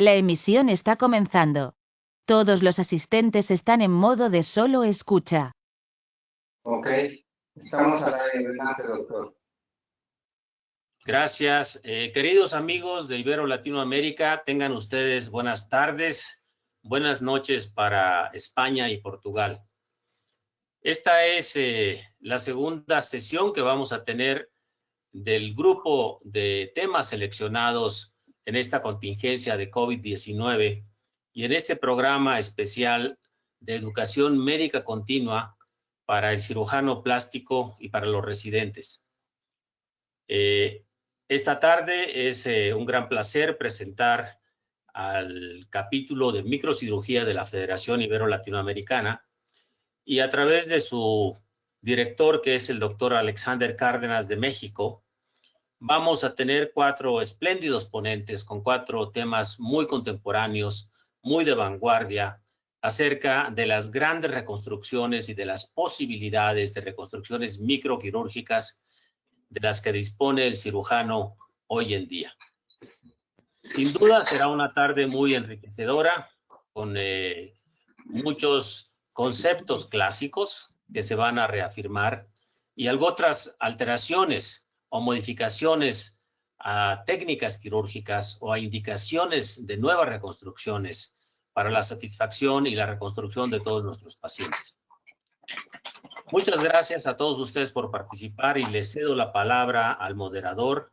La emisión está comenzando. Todos los asistentes están en modo de solo escucha. Ok, estamos al aire. Adelante, doctor. Gracias. Queridos amigos de Ibero Latinoamérica, tengan ustedes buenas tardes, buenas noches para España y Portugal. Esta es la segunda sesión que vamos a tener del grupo de temas seleccionados en esta contingencia de COVID-19 y en este programa especial de educación médica continua para el cirujano plástico y para los residentes. Esta tarde es un gran placer presentar al capítulo de microcirugía de la Federación Ibero-Latinoamericana y a través de su director, que es el doctor Alexander Cárdenas de México, vamos a tener 4 espléndidos ponentes con 4 temas muy contemporáneos, muy de vanguardia, acerca de las grandes reconstrucciones y de las posibilidades de reconstrucciones microquirúrgicas de las que dispone el cirujano hoy en día. Sin duda será una tarde muy enriquecedora, con muchos conceptos clásicos que se van a reafirmar y otras alteraciones o modificaciones a técnicas quirúrgicas o a indicaciones de nuevas reconstrucciones para la satisfacción y la reconstrucción de todos nuestros pacientes. Muchas gracias a todos ustedes por participar y les cedo la palabra al moderador,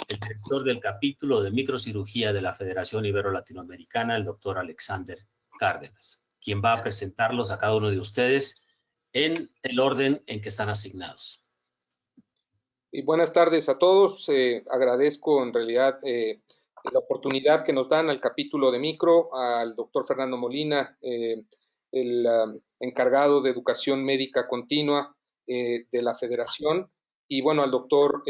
el director del capítulo de microcirugía de la Federación Ibero-Latinoamericana, el doctor Alexander Cárdenas, quien va a presentarlos a cada uno de ustedes en el orden en que están asignados. Y buenas tardes a todos. Agradezco en realidad la oportunidad que nos dan al capítulo de micro, al doctor Fernando Molina, el encargado de educación médica continua de la Federación, y bueno, al doctor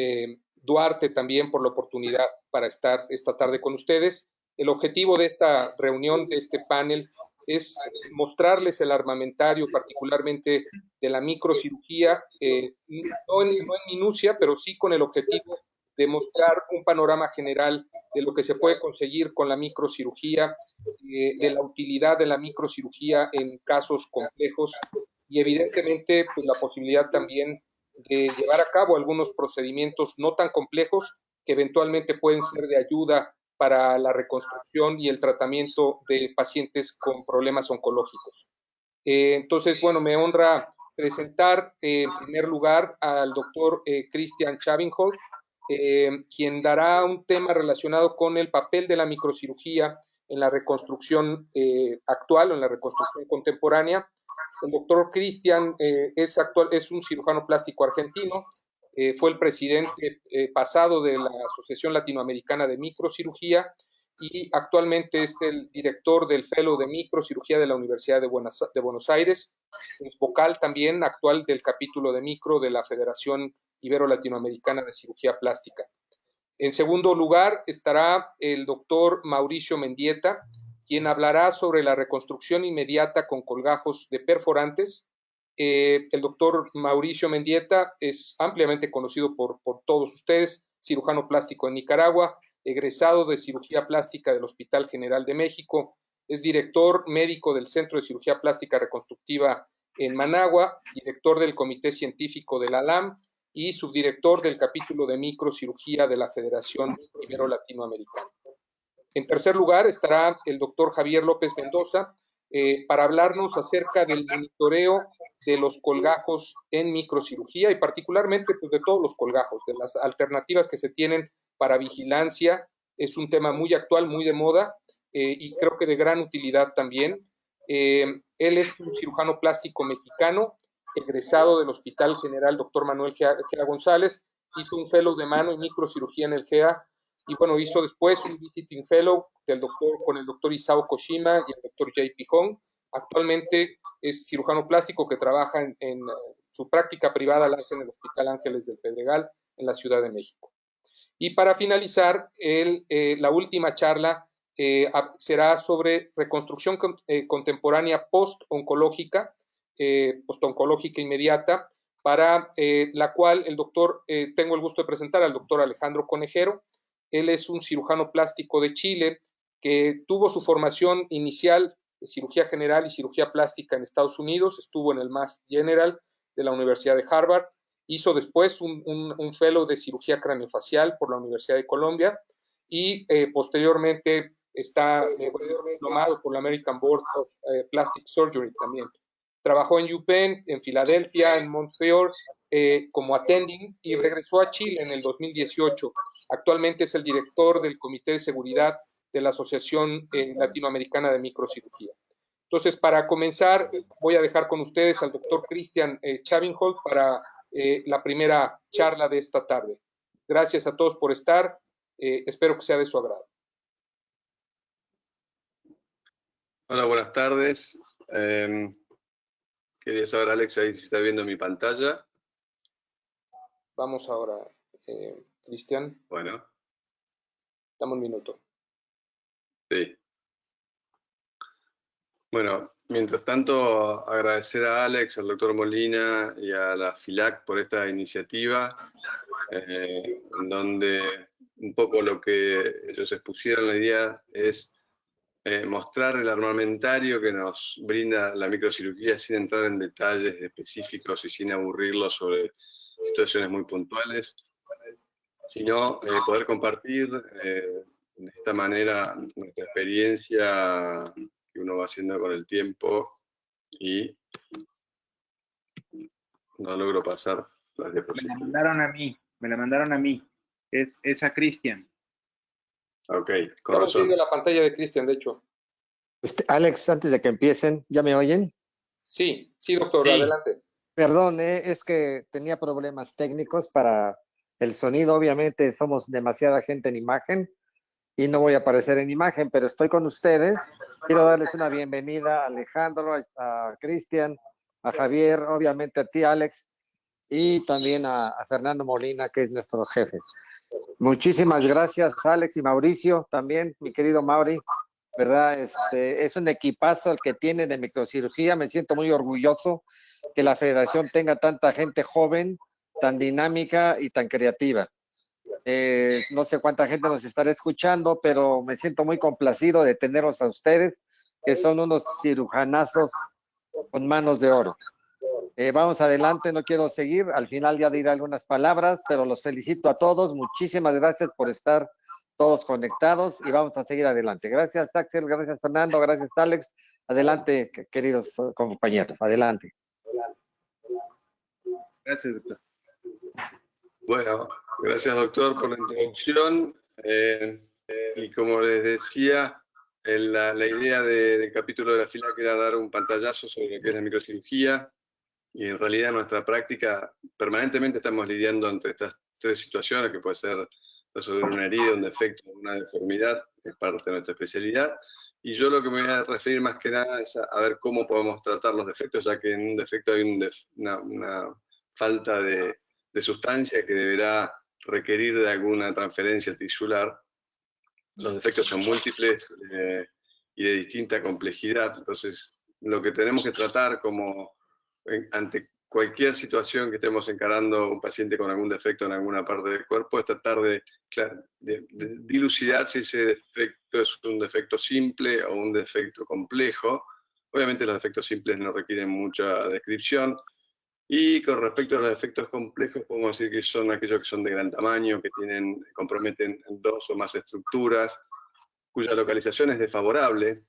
Duarte también por la oportunidad para estar esta tarde con ustedes. El objetivo de esta reunión, de este panel, es mostrarles el armamentario, particularmente de la microcirugía, no en minucia, pero sí con el objetivo de mostrar un panorama general de lo que se puede conseguir con la microcirugía, de la utilidad de la microcirugía en casos complejos y evidentemente pues, la posibilidad también de llevar a cabo algunos procedimientos no tan complejos que eventualmente pueden ser de ayuda para la reconstrucción y el tratamiento de pacientes con problemas oncológicos. Entonces, bueno, me honra presentar en primer lugar al doctor Christian Chavingholt, quien dará un tema relacionado con el papel de la microcirugía en la reconstrucción actual, en la reconstrucción contemporánea. El doctor Christian es un cirujano plástico argentino, fue el presidente pasado de la Asociación Latinoamericana de Microcirugía y actualmente es el director del Fellow de Microcirugía de la Universidad de Buenos Aires. Es vocal también actual del capítulo de micro de la Federación Ibero-Latinoamericana de Cirugía Plástica. En segundo lugar estará el doctor Mauricio Mendieta, quien hablará sobre la reconstrucción inmediata con colgajos de perforantes. El doctor Mauricio Mendieta es ampliamente conocido por todos ustedes, cirujano plástico en Nicaragua, egresado de cirugía plástica del Hospital General de México, es director médico del Centro de Cirugía Plástica Reconstructiva en Managua, director del Comité Científico de la ALAM y subdirector del capítulo de microcirugía de la Federación Ibero-Latinoamericana. En tercer lugar estará el doctor Javier López Mendoza para hablarnos acerca del monitoreo de los colgajos en microcirugía y particularmente pues, de todos los colgajos, de las alternativas que se tienen para vigilancia. Es un tema muy actual, muy de moda y creo que de gran utilidad también. Él es un cirujano plástico mexicano, egresado del Hospital General Dr. Manuel Gea González, hizo un fellow de mano y microcirugía en el GEA y bueno, hizo después un visiting fellow con el doctor Isao Koshima y el doctor J.P. Hong. Actualmente es cirujano plástico que trabaja en su práctica privada, la hace en el Hospital Ángeles del Pedregal, en la Ciudad de México. Y para finalizar, la última charla será sobre reconstrucción contemporánea post-oncológica inmediata, para la cual tengo el gusto de presentar al doctor Alejandro Conejero. Él es un cirujano plástico de Chile, que tuvo su formación inicial de cirugía general y cirugía plástica en Estados Unidos, estuvo en el Mass General de la Universidad de Harvard, hizo después un fellow de cirugía craneofacial por la Universidad de Columbia y posteriormente está diplomado por la American Board of Plastic Surgery también. Trabajó en UPenn, en Filadelfia, en Montefiore, como attending y regresó a Chile en el 2018. Actualmente es el director del Comité de Seguridad de la Asociación Latinoamericana de Microcirugía. Entonces, para comenzar, voy a dejar con ustedes al doctor Christian Chavinholt para la primera charla de esta tarde. Gracias a todos por estar. Espero que sea de su agrado. Hola, buenas tardes. Quería saber, Alex, ahí si está viendo mi pantalla. Vamos ahora, Cristian. Bueno. Dame un minuto. Sí. Bueno, mientras tanto, agradecer a Alex, al doctor Molina y a la FILAC por esta iniciativa, en donde un poco lo que ellos expusieron, la idea es mostrar el armamentario que nos brinda la microcirugía sin entrar en detalles específicos y sin aburrirlos sobre situaciones muy puntuales, sino poder compartir de esta manera nuestra experiencia que uno va haciendo con el tiempo y no logro pasar las diapositivas. Me la mandaron a mí, es a Cristian. Ok, con Estamos razón. viendo la pantalla de Cristian, de hecho. Alex, antes de que empiecen, ¿ya me oyen? Sí, doctor, Sí. adelante. Perdón, es que tenía problemas técnicos para el sonido. Obviamente somos demasiada gente en imagen y no voy a aparecer en imagen, pero estoy con ustedes. Quiero darles una bienvenida a Alejandro, a Cristian, a Javier, obviamente a ti, Alex, y también a Fernando Molina, que es nuestro jefe. Muchísimas gracias, Alex y Mauricio, también, mi querido Mauri. ¿Verdad? Es un equipazo el que tiene de microcirugía. Me siento muy orgulloso que la federación tenga tanta gente joven, tan dinámica y tan creativa. No sé cuánta gente nos estará escuchando, pero me siento muy complacido de tenerlos a ustedes, que son unos cirujanazos con manos de oro. Vamos adelante, no quiero seguir. Al final ya diré algunas palabras, pero los felicito a todos. Muchísimas gracias por estar todos conectados y vamos a seguir adelante. Gracias, Axel, gracias, Fernando, gracias, Alex. Adelante, queridos compañeros, adelante. Gracias, doctor. Bueno, gracias, doctor, por la introducción. Y como les decía, la idea del capítulo de la FILAC era dar un pantallazo sobre lo que es la microcirugía, y en realidad en nuestra práctica permanentemente estamos lidiando entre estas tres situaciones, que puede ser resolver una herida, un defecto, una deformidad, que es parte de nuestra especialidad. Y yo lo que me voy a referir más que nada es a ver cómo podemos tratar los defectos, ya que en un defecto hay una falta de sustancia que deberá requerir de alguna transferencia tisular. Los defectos son múltiples y de distinta complejidad, entonces lo que tenemos que tratar ante cualquier situación que estemos encarando un paciente con algún defecto en alguna parte del cuerpo es tratar de dilucidar si ese defecto es un defecto simple o un defecto complejo. Obviamente los defectos simples no requieren mucha descripción, y con respecto a los defectos complejos podemos decir que son aquellos que son de gran tamaño, que comprometen dos o más estructuras, cuya localización es desfavorable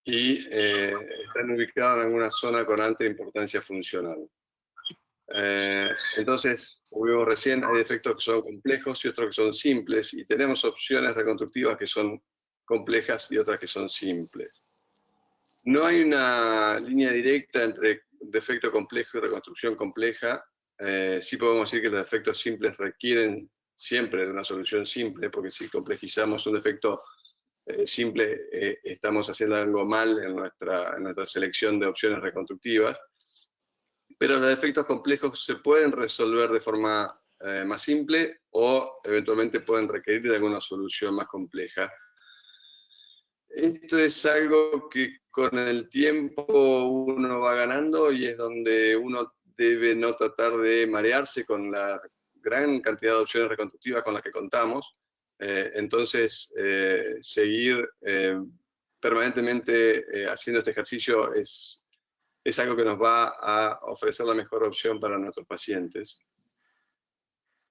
y están ubicados en alguna zona con alta importancia funcional. Entonces, como vimos recién, hay defectos que son complejos y otros que son simples, y tenemos opciones reconstructivas que son complejas y otras que son simples. No hay una línea directa entre defecto complejo y reconstrucción compleja. Sí podemos decir que los defectos simples requieren siempre de una solución simple, porque si complejizamos un defecto simple, estamos haciendo algo mal en nuestra selección de opciones reconstructivas. Pero los defectos complejos se pueden resolver de forma más simple, o eventualmente pueden requerir de alguna solución más compleja. Esto es algo que con el tiempo uno va ganando, y es donde uno debe no tratar de marearse con la gran cantidad de opciones reconstructivas con las que contamos, Entonces, seguir permanentemente haciendo este ejercicio es algo que nos va a ofrecer la mejor opción para nuestros pacientes.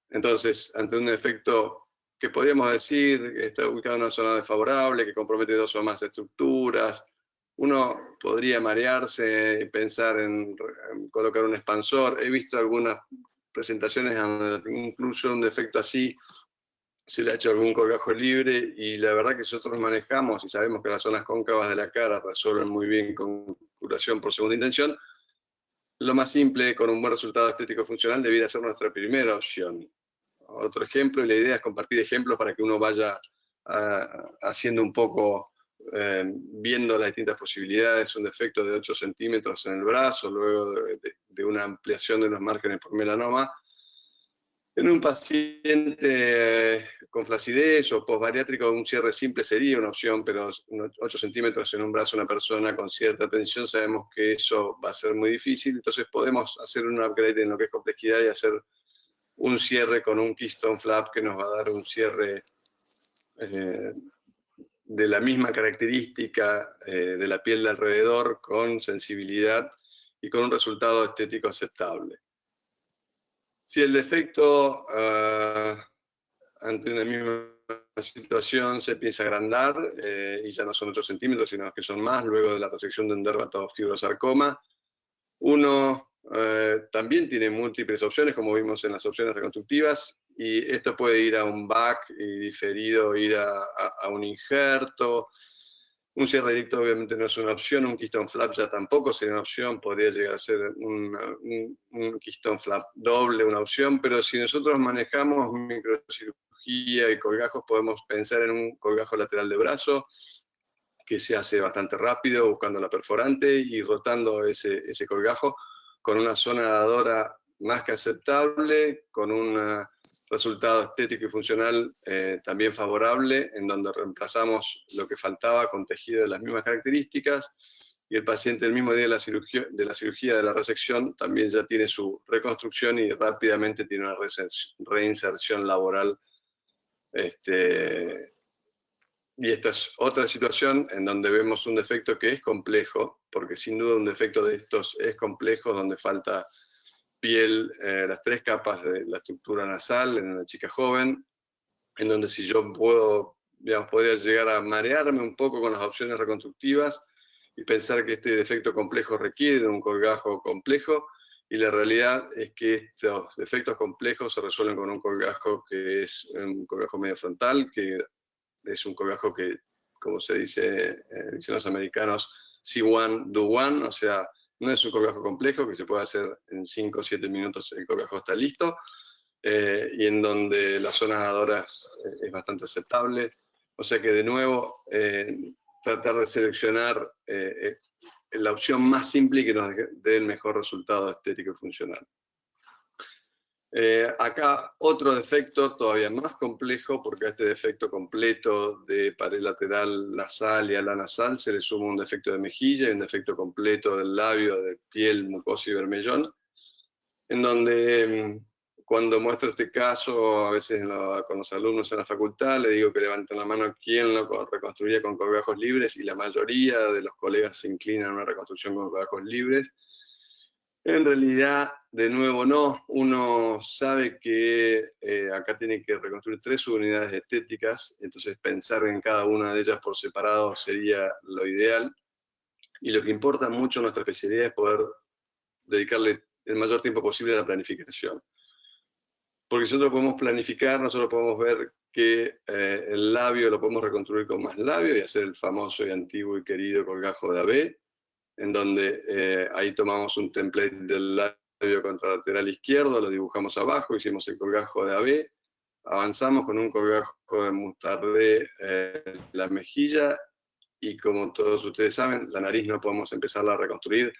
Entonces, ante un efecto que podríamos decir que está ubicado en una zona desfavorable, que compromete dos o más estructuras, uno podría marearse y pensar en colocar un expansor. He visto algunas presentaciones donde incluso un defecto así se le ha hecho algún colgajo libre, y la verdad que nosotros manejamos y sabemos que las zonas cóncavas de la cara resuelven muy bien con curación por segunda intención. Lo más simple, con un buen resultado estético funcional, debiera ser nuestra primera opción. Otro ejemplo, y la idea es compartir ejemplos para que uno vaya haciendo un poco, viendo las distintas posibilidades. Un defecto de 8 centímetros en el brazo, luego de una ampliación de los márgenes por melanoma. En un paciente con flacidez o posbariátrico, un cierre simple sería una opción, pero 8 centímetros en un brazo de una persona con cierta tensión, sabemos que eso va a ser muy difícil. Entonces podemos hacer un upgrade en lo que es complejidad y hacer un cierre con un keystone flap que nos va a dar un cierre de la misma característica de la piel de alrededor, con sensibilidad y con un resultado estético aceptable. Si el defecto ante una misma situación se empieza a agrandar y ya no son 8 centímetros, sino que son más, luego de la resección de un dermatofibrosarcoma, uno también tiene múltiples opciones, como vimos en las opciones reconstructivas, y esto puede ir a un back y diferido ir a un injerto. Un cierre directo obviamente no es una opción, un keystone flap ya tampoco sería una opción, podría llegar a ser un keystone flap doble una opción, pero si nosotros manejamos microcirugía y colgajos, podemos pensar en un colgajo lateral de brazo, que se hace bastante rápido, buscando la perforante y rotando ese colgajo con una zona dadora más que aceptable, con un resultado estético y funcional también favorable, en donde reemplazamos lo que faltaba con tejido de las mismas características, y el paciente el mismo día de la cirugía de la resección también ya tiene su reconstrucción y rápidamente tiene una reinserción laboral. Y esta es otra situación en donde vemos un defecto que es complejo, porque sin duda un defecto de estos es complejo, donde falta piel, las 3 capas de la estructura nasal en una chica joven, en donde si yo puedo, digamos, podría llegar a marearme un poco con las opciones reconstructivas y pensar que este defecto complejo requiere de un colgajo complejo, y la realidad es que estos defectos complejos se resuelven con un colgajo que es un colgajo medio frontal, que es un colgajo que, como se dice dicen los americanos, see one, do one, o sea, no es un colgajo complejo que se puede hacer en 5 o 7 minutos, el colgajo está listo, y en donde la zona dadora es bastante aceptable. O sea que de nuevo, tratar de seleccionar la opción más simple y que nos dé el mejor resultado estético y funcional. Acá otro defecto todavía más complejo, porque a este defecto completo de pared lateral nasal y ala nasal se le suma un defecto de mejilla y un defecto completo del labio, de piel, mucosa y vermellón, en donde cuando muestro este caso, a veces con los alumnos en la facultad, le digo que levanten la mano quién lo reconstruiría con colgajos libres, y la mayoría de los colegas se inclinan a una reconstrucción con colgajos libres. En realidad, de nuevo, no. Uno sabe que acá tiene que reconstruir 3 unidades estéticas, entonces pensar en cada una de ellas por separado sería lo ideal. Y lo que importa mucho en nuestra especialidad es poder dedicarle el mayor tiempo posible a la planificación. Porque si nosotros podemos planificar, nosotros podemos ver que el labio lo podemos reconstruir con más labio y hacer el famoso y antiguo y querido colgajo de AB, en donde ahí tomamos un template del labio contralateral izquierdo, lo dibujamos abajo, hicimos el colgajo de AB, avanzamos con un colgajo de mustardé la mejilla, y como todos ustedes saben, la nariz no podemos empezarla a reconstruir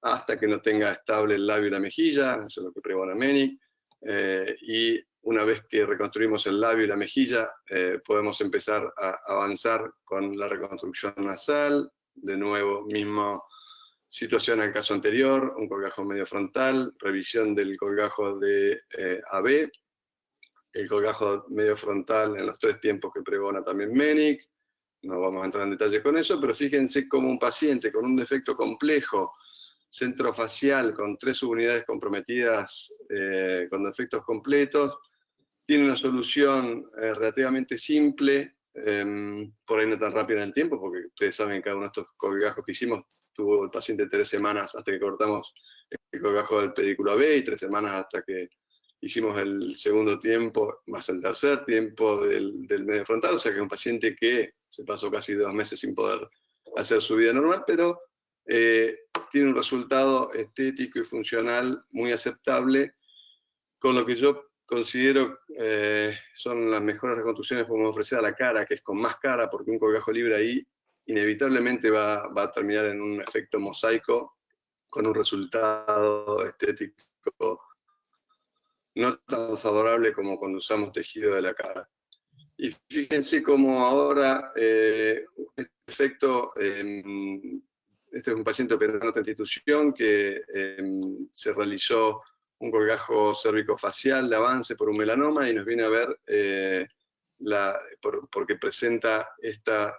hasta que no tenga estable el labio y la mejilla, eso es lo que pregona Menick, y una vez que reconstruimos el labio y la mejilla, podemos empezar a avanzar con la reconstrucción nasal. De nuevo, mismo situación al caso anterior, un colgajo medio frontal, revisión del colgajo de AB, el colgajo medio frontal en los 3 tiempos que pregona también Menick. No vamos a entrar en detalle con eso, pero fíjense cómo un paciente con un defecto complejo, centrofacial, con 3 subunidades comprometidas, con defectos completos, tiene una solución relativamente simple, por ahí no tan rápida en el tiempo, porque ustedes saben que cada uno de estos colgajos que hicimos tuvo el paciente 3 semanas hasta que cortamos el colgajo del pedículo AB y 3 semanas hasta que hicimos el segundo tiempo, más el tercer tiempo del medio frontal, o sea que es un paciente que se pasó casi 2 meses sin poder hacer su vida normal, pero tiene un resultado estético y funcional muy aceptable, con lo que yo considero son las mejores reconstrucciones que podemos ofrecer a la cara, que es con más cara, porque un colgajo libre ahí inevitablemente va a terminar en un efecto mosaico, con un resultado estético no tan favorable como cuando usamos tejido de la cara. Y fíjense cómo ahora este efecto, este es un paciente operado en otra institución que se realizó un colgajo cérvico-facial de avance por un melanoma y nos viene a ver porque presenta esta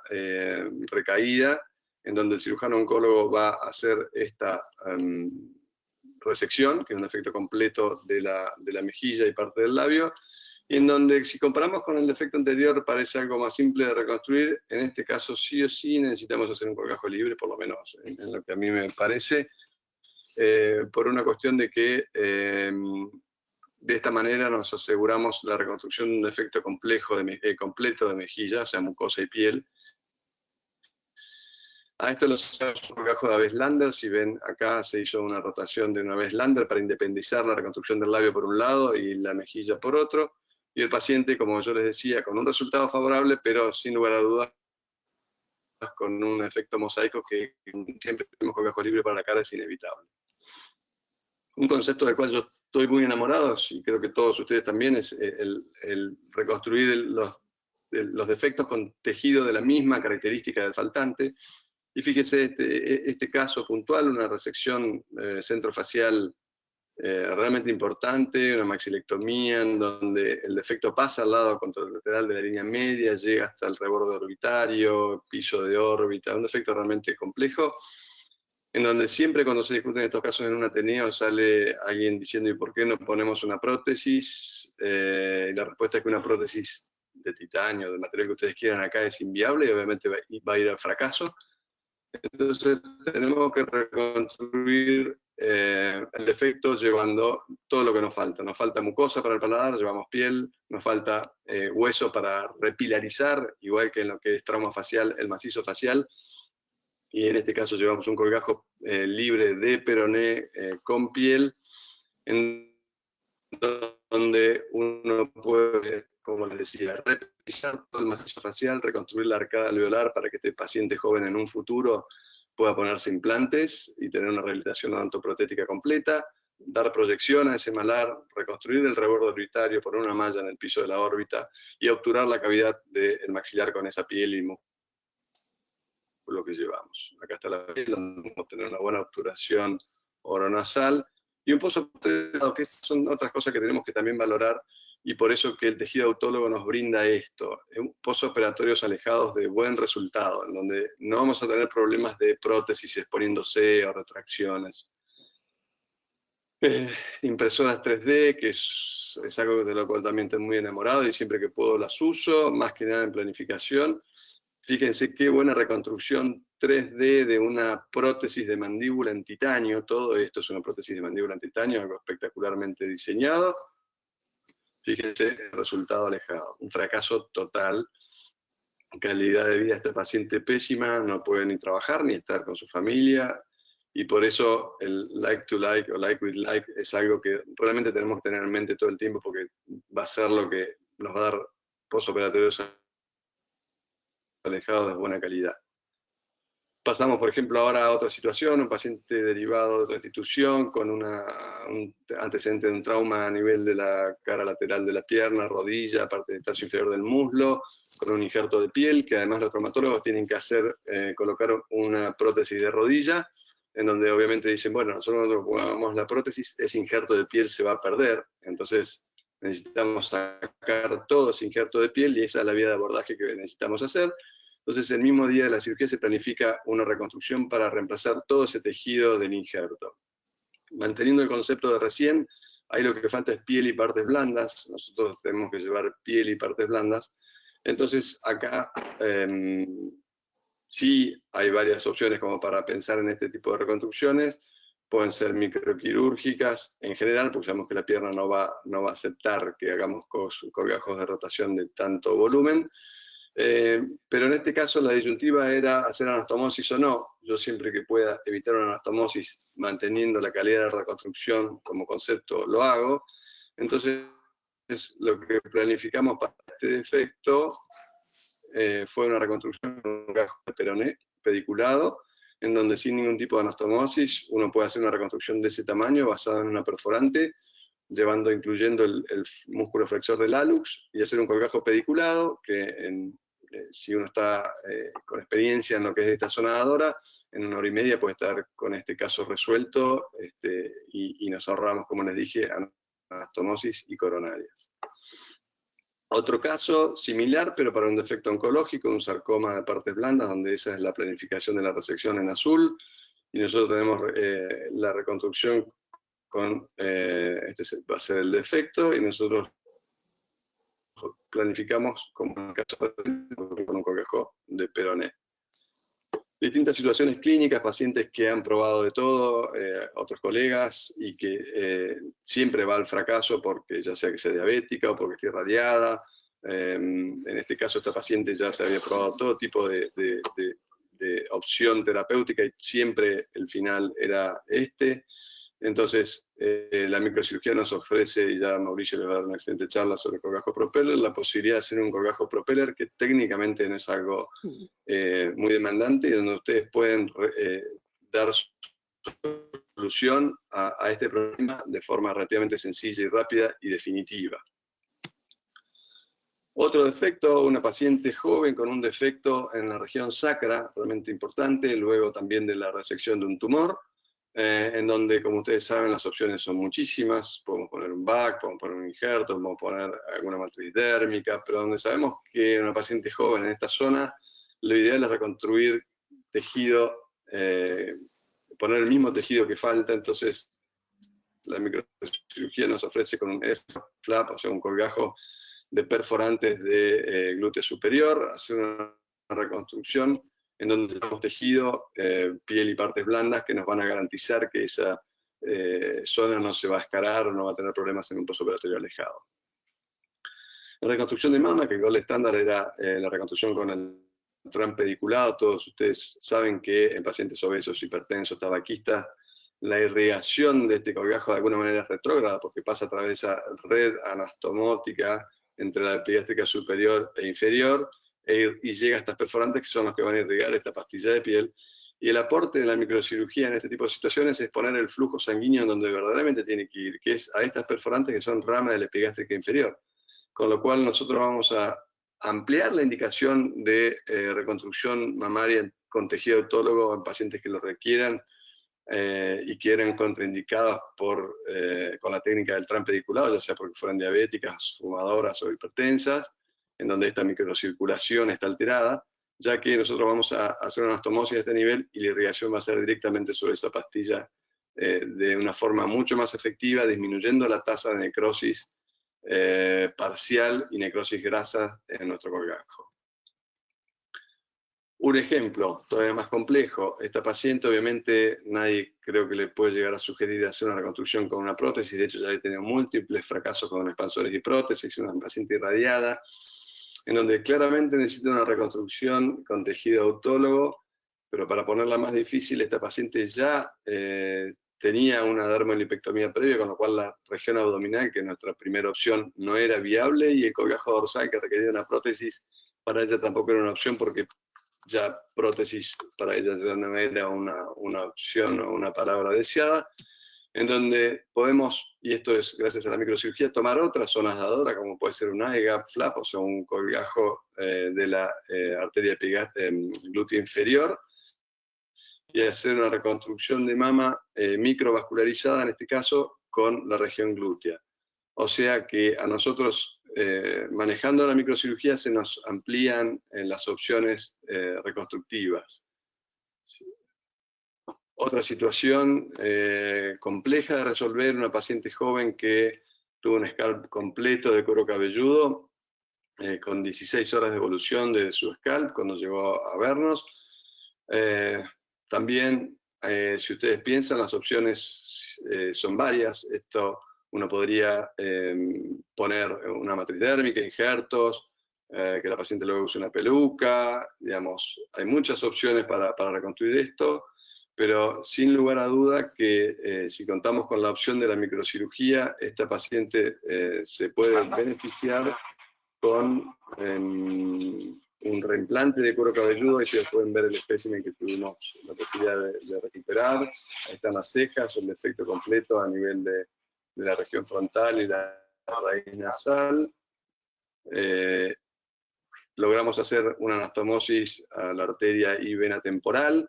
recaída en donde el cirujano oncólogo va a hacer esta resección, que es un defecto completo de la mejilla y parte del labio, y en donde si comparamos con el defecto anterior parece algo más simple de reconstruir. En este caso sí o sí necesitamos hacer un colgajo libre, por lo menos en lo que a mí me parece, por una cuestión de que de esta manera nos aseguramos la reconstrucción de un defecto completo de mejilla, o sea, mucosa y piel. A esto lo hacemos un colgajo de Abeslander. Si ven, acá se hizo una rotación de una Abeslander para independizar la reconstrucción del labio por un lado y la mejilla por otro. Y el paciente, como yo les decía, con un resultado favorable, pero sin lugar a dudas, con un efecto mosaico que siempre tenemos colgajo libre para la cara, es inevitable. Un concepto del cual yo estoy muy enamorado, y creo que todos ustedes también, es el reconstruir los defectos con tejido de la misma característica del faltante. Y fíjese este caso puntual, una resección centrofacial realmente importante, una maxilectomía en donde el defecto pasa al lado contralateral de la línea media, llega hasta el reborde orbitario, piso de órbita, un defecto realmente complejo, en donde siempre cuando se discuten estos casos en un Ateneo sale alguien diciendo ¿y por qué no ponemos una prótesis? Y la respuesta es que una prótesis de titanio, del material que ustedes quieran acá, es inviable y obviamente va a ir al fracaso. Entonces tenemos que reconstruir el defecto llevando todo lo que nos falta. Nos falta mucosa para el paladar, llevamos piel, nos falta hueso para repilarizar, igual que en lo que es trauma facial, el macizo facial, y en este caso llevamos un colgajo libre de peroné con piel, en donde uno puede, como les decía, repilarizar todo el macizo facial, reconstruir la arcada alveolar para que este paciente joven en un futuro pueda ponerse implantes y tener una rehabilitación odontoprotética completa, dar proyección a ese malar, reconstruir el reborde orbitario, poner una malla en el piso de la órbita y obturar la cavidad del maxilar con esa piel y músculo que llevamos. Acá está la piel, donde vamos a tener una buena obturación oronasal y un postoperatorio, que son otras cosas que tenemos que también valorar, y por eso que el tejido autólogo nos brinda esto, postoperatorios alejados de buen resultado, en donde no vamos a tener problemas de prótesis exponiéndose o retracciones. Impresoras 3D, que es algo de lo cual también estoy muy enamorado y siempre que puedo las uso, más que nada en planificación. Fíjense qué buena reconstrucción 3D de una prótesis de mandíbula en titanio. Todo esto es una prótesis de mandíbula en titanio, algo espectacularmente diseñado. Fíjense el resultado alejado. Un fracaso total. Calidad de vida de este paciente pésima, no puede ni trabajar ni estar con su familia. Y por eso el like to like o like with like es algo que realmente tenemos que tener en mente todo el tiempo, porque va a ser lo que nos va a dar postoperatorios alejados de buena calidad. Pasamos, por ejemplo, ahora a otra situación, un paciente derivado de otra institución con un antecedente de un trauma a nivel de la cara lateral de la pierna, rodilla, parte del tercio inferior del muslo, con un injerto de piel, que además los traumatólogos tienen que hacer, colocar una prótesis de rodilla, en donde obviamente dicen, bueno, nosotros cuando pongamos la prótesis, ese injerto de piel se va a perder, entonces necesitamos sacar todo ese injerto de piel y esa es la vía de abordaje que necesitamos hacer. Entonces, el mismo día de la cirugía se planifica una reconstrucción para reemplazar todo ese tejido del injerto. Manteniendo el concepto de recién, ahí lo que falta es piel y partes blandas. Nosotros tenemos que llevar piel y partes blandas. Entonces, acá sí hay varias opciones como para pensar en este tipo de reconstrucciones. Pueden ser microquirúrgicas en general, porque sabemos que la pierna no va a aceptar que hagamos colgajos de rotación de tanto volumen. Pero en este caso la disyuntiva era hacer anastomosis o no. Yo siempre que pueda evitar una anastomosis manteniendo la calidad de reconstrucción como concepto lo hago. Entonces lo que planificamos para este defecto fue una reconstrucción con un colgajo de peroné pediculado, en donde sin ningún tipo de anastomosis uno puede hacer una reconstrucción de ese tamaño basada en una perforante, incluyendo el músculo flexor del hallux, y hacer un colgajo pediculado, que si uno está con experiencia en lo que es esta zona dadora, en 1 hora y media puede estar con este caso resuelto, y nos ahorramos, como les dije, anastomosis y coronarias. Otro caso similar, pero para un defecto oncológico, un sarcoma de partes blandas, donde esa es la planificación de la resección en azul, y nosotros tenemos la reconstrucción con, este va a ser el defecto, y nosotros planificamos como en el caso con un colgajo de peroné. Distintas situaciones clínicas, pacientes que han probado de todo, otros colegas, y que siempre va al fracaso porque ya sea que sea diabética o porque esté irradiada. En este caso esta paciente ya se había probado todo tipo de opción terapéutica y siempre el final era este. Entonces, la microcirugía nos ofrece, y ya Mauricio les va a dar una excelente charla sobre colgajo propeller, la posibilidad de hacer un colgajo propeller que técnicamente no es algo muy demandante y donde ustedes pueden dar solución a este problema de forma relativamente sencilla y rápida y definitiva. Otro defecto, una paciente joven con un defecto en la región sacra, realmente importante, luego también de la resección de un tumor, en donde, como ustedes saben, las opciones son muchísimas. Podemos poner un VAC, podemos poner un injerto, podemos poner alguna matriz dérmica, pero donde sabemos que una paciente joven en esta zona, lo ideal es reconstruir tejido, poner el mismo tejido que falta. Entonces la microcirugía nos ofrece con un flap, o sea, un colgajo de perforantes de glúteo superior, hacer una reconstrucción en donde tenemos tejido, piel y partes blandas que nos van a garantizar que esa zona no se va a escarar o no va a tener problemas en un postoperatorio alejado. La reconstrucción de mama, que el gol estándar era la reconstrucción con el TRAM pediculado. Todos ustedes saben que en pacientes obesos, hipertensos, tabaquistas, la irrigación de este colgajo de alguna manera es retrógrada porque pasa a través de esa red anastomótica entre la epigástrica superior e inferior, y llega a estas perforantes que son los que van a irrigar esta pastilla de piel. Y el aporte de la microcirugía en este tipo de situaciones es poner el flujo sanguíneo en donde verdaderamente tiene que ir, que es a estas perforantes que son rama de la epigástrica inferior. Con lo cual nosotros vamos a ampliar la indicación de reconstrucción mamaria con tejido autólogo en pacientes que lo requieran y que eran contraindicados con la técnica del TRAM pediculado, ya sea porque fueran diabéticas, fumadoras o hipertensas, en donde esta microcirculación está alterada, ya que nosotros vamos a hacer una anastomosis de este nivel y la irrigación va a ser directamente sobre esa pastilla de una forma mucho más efectiva, disminuyendo la tasa de necrosis parcial y necrosis grasa en nuestro colgajo. Un ejemplo todavía más complejo, esta paciente obviamente nadie creo que le puede llegar a sugerir hacer una reconstrucción con una prótesis, de hecho ya he tenido múltiples fracasos con expansores y prótesis, una paciente irradiada, en donde claramente necesita una reconstrucción con tejido autólogo, pero para ponerla más difícil, esta paciente ya tenía una dermolipectomía previa, con lo cual la región abdominal, que es nuestra primera opción, no era viable, y el colgajo dorsal, que requería una prótesis, para ella tampoco era una opción, porque ya prótesis para ella ya no era una opción o una palabra deseada, en donde podemos, y esto es gracias a la microcirugía, tomar otras zonas dadoras, como puede ser un IGAP flap, o sea, un colgajo de la arteria glútea inferior, y hacer una reconstrucción de mama microvascularizada, en este caso, con la región glútea. o sea que a nosotros, manejando la microcirugía, se nos amplían las opciones reconstructivas. Otra situación compleja de resolver, una paciente joven que tuvo un scalp completo de cuero cabelludo, con 16 horas de evolución de su scalp cuando llegó a vernos. También, si ustedes piensan, las opciones son varias. Uno podría poner una matriz dérmica, injertos, que la paciente luego use una peluca, digamos, hay muchas opciones para reconstruir esto, pero sin lugar a duda que si contamos con la opción de la microcirugía, esta paciente se puede beneficiar con un reimplante de cuero cabelludo. Y ustedes pueden ver el espécimen que tuvimos la posibilidad de recuperar. Ahí están las cejas, el defecto completo a nivel de la región frontal y la raíz nasal. Logramos hacer una anastomosis a la arteria y vena temporal,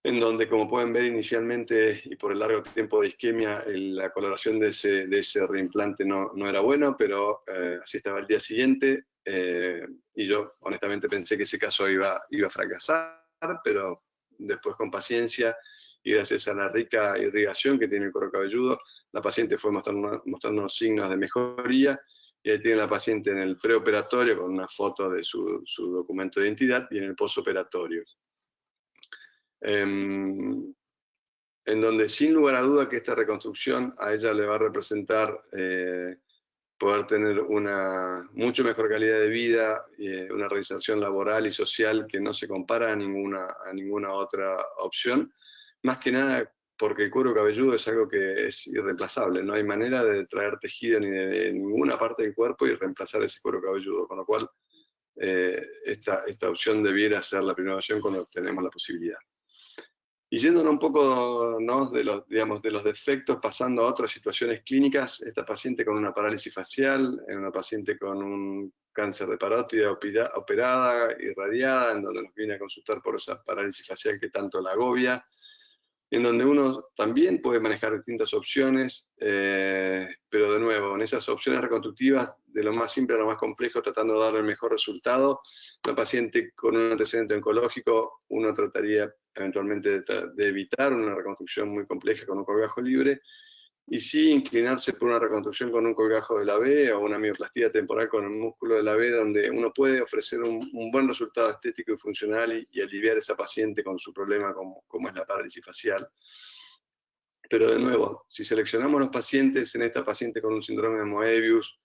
en donde, como pueden ver inicialmente, y por el largo tiempo de isquemia, la coloración de ese reimplante no era bueno, pero así estaba el día siguiente, y yo honestamente pensé que ese caso iba a fracasar, pero después, con paciencia y gracias a la rica irrigación que tiene el cuero cabelludo, la paciente fue mostrando signos de mejoría, y ahí tiene la paciente en el preoperatorio con una foto de su documento de identidad, y en el posoperatorio. En donde sin lugar a duda que esta reconstrucción a ella le va a representar poder tener una mucho mejor calidad de vida, una realización laboral y social que no se compara a ninguna otra opción, más que nada porque el cuero cabelludo es algo que es irreemplazable, no hay manera de traer tejido ni de ninguna parte del cuerpo y reemplazar ese cuero cabelludo, con lo cual esta opción debiera ser la primera opción cuando tenemos la posibilidad. Y yéndonos un poco, ¿no?, de los defectos, pasando a otras situaciones clínicas, esta paciente con una parálisis facial, una paciente con un cáncer de parótida operada, irradiada, en donde nos viene a consultar por esa parálisis facial que tanto la agobia, en donde uno también puede manejar distintas opciones, pero de nuevo, en esas opciones reconstructivas, de lo más simple a lo más complejo, tratando de darle el mejor resultado. Una paciente con un antecedente oncológico, uno trataría eventualmente de evitar una reconstrucción muy compleja con un colgajo libre, y sí inclinarse por una reconstrucción con un colgajo de la B o una mioplastía temporal con el músculo de la B, donde uno puede ofrecer un buen resultado estético y funcional y aliviar a esa paciente con su problema como es la parálisis facial. Pero de nuevo, si seleccionamos los pacientes, en esta paciente con un síndrome de Moebius,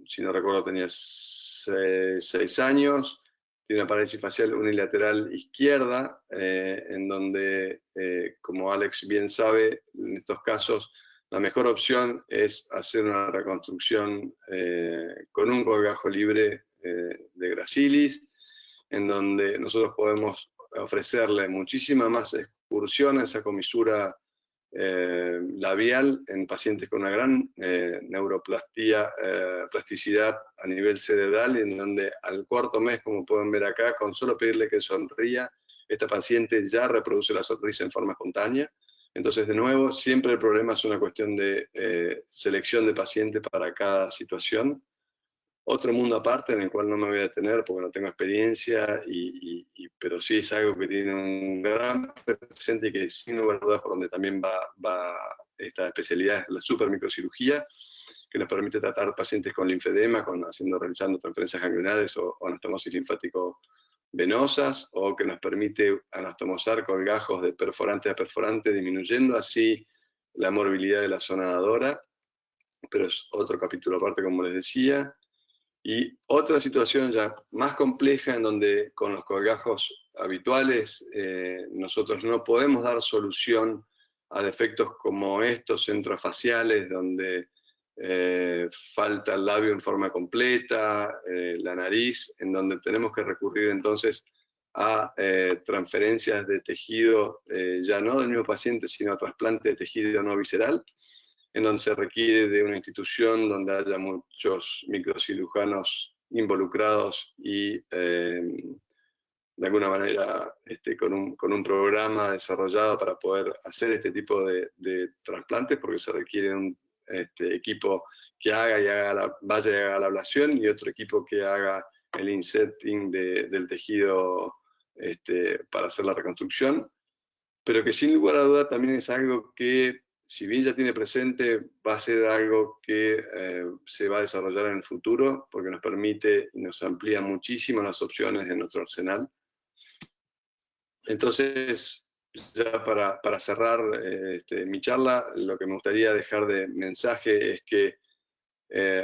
si no recuerdo tenía 6 años, tiene una parálisis facial unilateral izquierda, en donde, como Alex bien sabe, en estos casos la mejor opción es hacer una reconstrucción con un colgajo libre de Gracilis, en donde nosotros podemos ofrecerle muchísima más excursión a esa comisura labial en pacientes con una gran plasticidad a nivel cerebral, en donde al cuarto mes, como pueden ver acá, con solo pedirle que sonría, esta paciente ya reproduce la sonrisa en forma espontánea. Entonces, de nuevo, siempre el problema es una cuestión de selección de paciente para cada situación. Otro mundo aparte en el cual no me voy a detener porque no tengo experiencia, pero sí es algo que tiene un gran presente y que sin lugar a dudas por donde también va esta especialidad, es la supermicrocirugía, que nos permite tratar pacientes con linfedema, realizando transferencias ganglionares o anastomosis linfático-venosas, o que nos permite anastomosar colgajos de perforante a perforante, disminuyendo así la morbilidad de la zona dadora, pero es otro capítulo aparte, como les decía. Y otra situación ya más compleja, en donde con los colgajos habituales nosotros no podemos dar solución a defectos como estos centrofaciales, donde falta el labio en forma completa, la nariz, en donde tenemos que recurrir entonces a transferencias de tejido, ya no del mismo paciente, sino a trasplante de tejido no visceral, en donde se requiere de una institución donde haya muchos microcirujanos involucrados y de alguna manera con un programa desarrollado para poder hacer este tipo de trasplantes, porque se requiere equipo que vaya y haga la ablación y otro equipo que haga el inserting del tejido para hacer la reconstrucción, pero que sin lugar a duda también es algo que, si bien ya tiene presente, va a ser algo que se va a desarrollar en el futuro, porque nos permite y nos amplía muchísimo las opciones de nuestro arsenal. Entonces, ya para cerrar mi charla, lo que me gustaría dejar de mensaje es que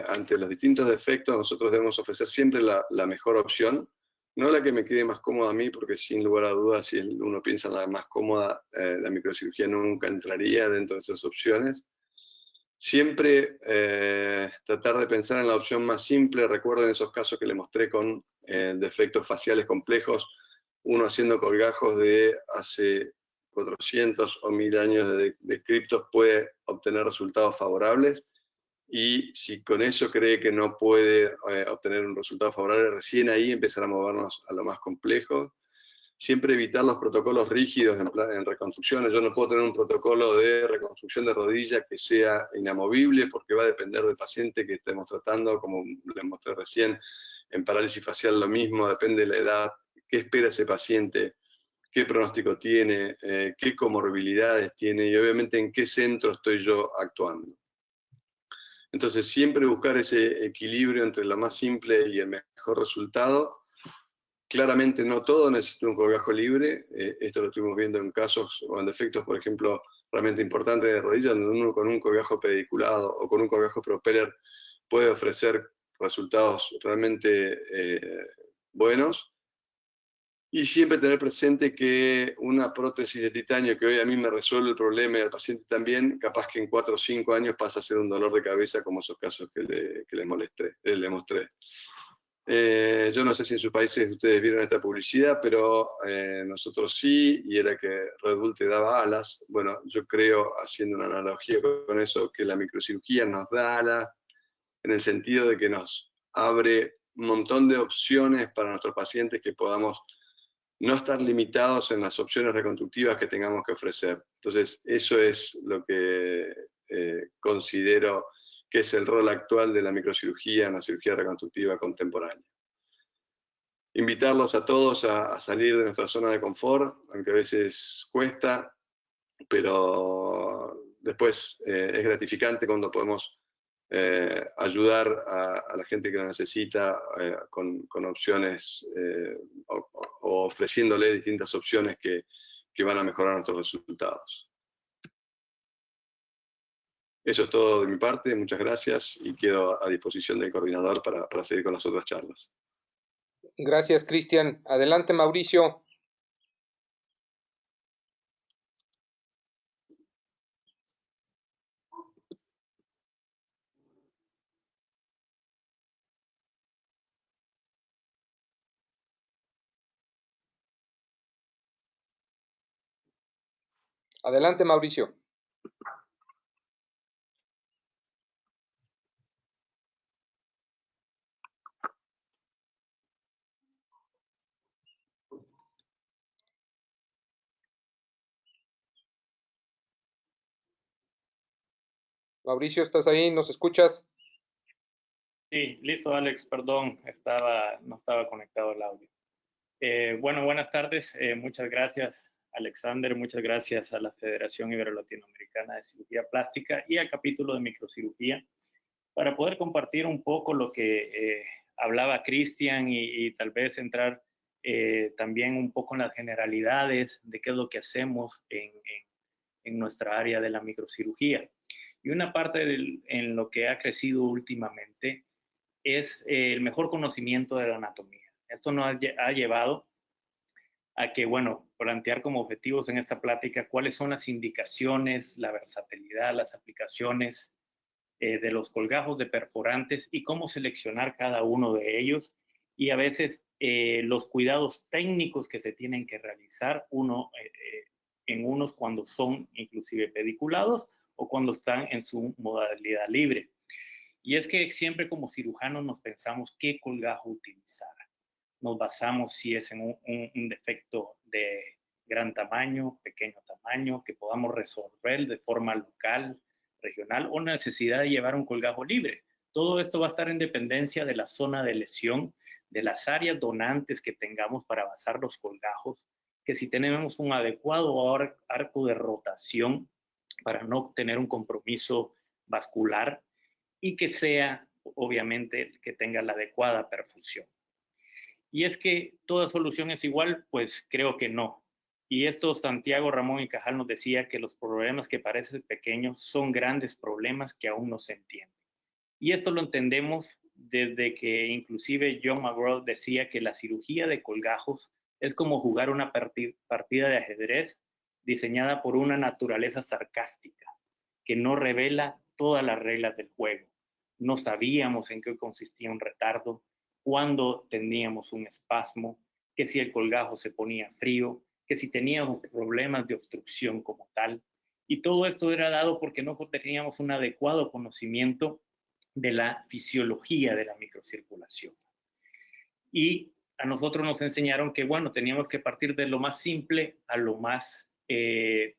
ante los distintos defectos nosotros debemos ofrecer siempre la mejor opción, no la que me quede más cómoda a mí, porque sin lugar a dudas, si uno piensa en la más cómoda, la microcirugía nunca entraría dentro de esas opciones. Siempre tratar de pensar en la opción más simple. Recuerden esos casos que les mostré con defectos faciales complejos, uno haciendo colgajos de hace 400 o 1000 años de criptos puede obtener resultados favorables, y si con eso cree que no puede obtener un resultado favorable, recién ahí empezar a movernos a lo más complejo. Siempre evitar los protocolos rígidos en reconstrucciones. Yo no puedo tener un protocolo de reconstrucción de rodilla que sea inamovible, porque va a depender del paciente que estemos tratando, como les mostré recién. En parálisis facial lo mismo, depende de la edad, qué espera ese paciente, qué pronóstico tiene, qué comorbilidades tiene y obviamente en qué centro estoy yo actuando. Entonces siempre buscar ese equilibrio entre lo más simple y el mejor resultado. Claramente no todo necesita un colgajo libre, esto lo estuvimos viendo en casos o en defectos, por ejemplo, realmente importantes de rodillas, donde uno con un colgajo pediculado o con un colgajo propeller puede ofrecer resultados realmente buenos. Y siempre tener presente que una prótesis de titanio que hoy a mí me resuelve el problema y al paciente también, capaz que en 4 o 5 años pasa a ser un dolor de cabeza, como esos casos que le mostré. Yo no sé si en sus países ustedes vieron esta publicidad, pero nosotros sí, y era que Red Bull te daba alas. Bueno, yo creo, haciendo una analogía con eso, que la microcirugía nos da alas en el sentido de que nos abre un montón de opciones para nuestros pacientes, que podamos no estar limitados en las opciones reconstructivas que tengamos que ofrecer. Entonces, eso es lo que considero que es el rol actual de la microcirugía en la cirugía reconstructiva contemporánea. Invitarlos a todos a salir de nuestra zona de confort, aunque a veces cuesta, pero después es gratificante cuando podemos ayudar a la gente que lo necesita con opciones o ofreciéndole distintas opciones que van a mejorar nuestros resultados. Eso es todo de mi parte, muchas gracias y quedo a disposición del coordinador para seguir con las otras charlas. Gracias, Cristian. Adelante, Mauricio. Adelante, Mauricio. Mauricio, ¿estás ahí? ¿Nos escuchas? Sí, listo, Alex, perdón, no estaba conectado el audio. Bueno, buenas tardes, muchas gracias, Alexander, muchas gracias a la Federación Ibero-Latinoamericana de Cirugía Plástica y al capítulo de microcirugía para poder compartir un poco lo que hablaba Cristian y tal vez entrar también un poco en las generalidades de qué es lo que hacemos en nuestra área de la microcirugía. Y una parte en lo que ha crecido últimamente es el mejor conocimiento de la anatomía. Esto nos ha llevado a que, bueno, plantear como objetivos en esta plática cuáles son las indicaciones, la versatilidad, las aplicaciones de los colgajos de perforantes y cómo seleccionar cada uno de ellos y a veces los cuidados técnicos que se tienen que realizar en unos cuando son inclusive pediculados o cuando están en su modalidad libre. Y es que siempre como cirujanos nos pensamos qué colgajo utilizar. Nos basamos si es en un defecto de gran tamaño, pequeño tamaño, que podamos resolver de forma local, regional o necesidad de llevar un colgajo libre. Todo esto va a estar en dependencia de la zona de lesión, de las áreas donantes que tengamos para basar los colgajos, que si tenemos un adecuado arco de rotación para no tener un compromiso vascular y que sea, obviamente, que tenga la adecuada perfusión. Y es que toda solución es igual, pues creo que no. Y esto Santiago Ramón y Cajal nos decía que los problemas que parecen pequeños son grandes problemas que aún no se entienden. Y esto lo entendemos desde que inclusive John McGraw decía que la cirugía de colgajos es como jugar una partida de ajedrez diseñada por una naturaleza sarcástica, que no revela todas las reglas del juego. No sabíamos en qué consistía un retardo, cuándo teníamos un espasmo, que si el colgajo se ponía frío, que si teníamos problemas de obstrucción como tal. Y todo esto era dado porque no teníamos un adecuado conocimiento de la fisiología de la microcirculación. Y a nosotros nos enseñaron que, bueno, teníamos que partir de lo más simple a lo más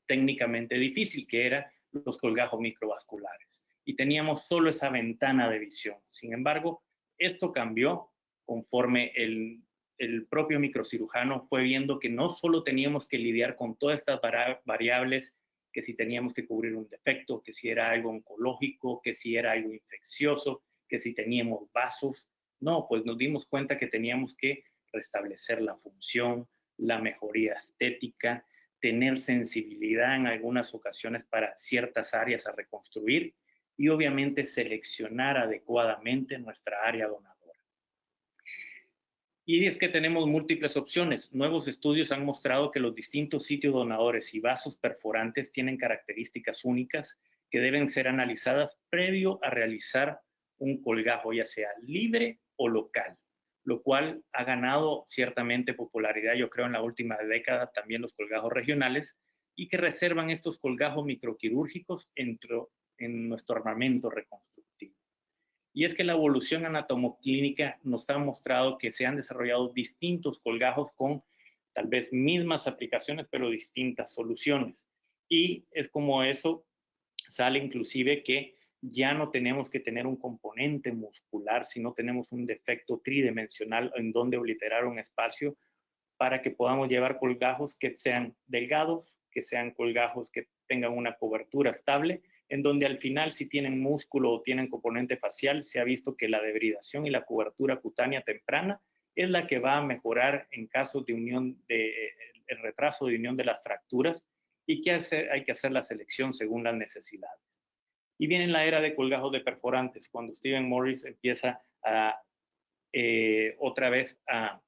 técnicamente difícil, que eran los colgajos microvasculares. Y teníamos solo esa ventana de visión. Sin embargo, esto cambió conforme el propio microcirujano fue viendo que no solo teníamos que lidiar con todas estas variables, que si teníamos que cubrir un defecto, que si era algo oncológico, que si era algo infeccioso, que si teníamos vasos. No, pues nos dimos cuenta que teníamos que restablecer la función, la mejoría estética, tener sensibilidad en algunas ocasiones para ciertas áreas a reconstruir y obviamente seleccionar adecuadamente nuestra área donadora. Y es que tenemos múltiples opciones. Nuevos estudios han mostrado que los distintos sitios donadores y vasos perforantes tienen características únicas que deben ser analizadas previo a realizar un colgajo, ya sea libre o local, lo cual ha ganado ciertamente popularidad, yo creo, en la última década, también los colgajos regionales, y que reservan estos colgajos microquirúrgicos en nuestro armamento reconstructivo. Y es que la evolución anatomoclínica nos ha mostrado que se han desarrollado distintos colgajos con tal vez mismas aplicaciones, pero distintas soluciones. Y es como eso sale inclusive que ya no tenemos que tener un componente muscular, sino tenemos un defecto tridimensional en donde obliterar un espacio para que podamos llevar colgajos que sean delgados, que sean colgajos que tengan una cobertura estable, en donde al final si tienen músculo o tienen componente facial, se ha visto que la debridación y la cobertura cutánea temprana es la que va a mejorar en casos de el retraso de unión de las fracturas y que hay que hacer la selección según las necesidades. Y viene la era de colgajos de perforantes, cuando Stephen Morris empieza otra vez a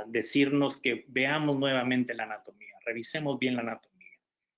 decirnos que veamos nuevamente la anatomía, revisemos bien la anatomía,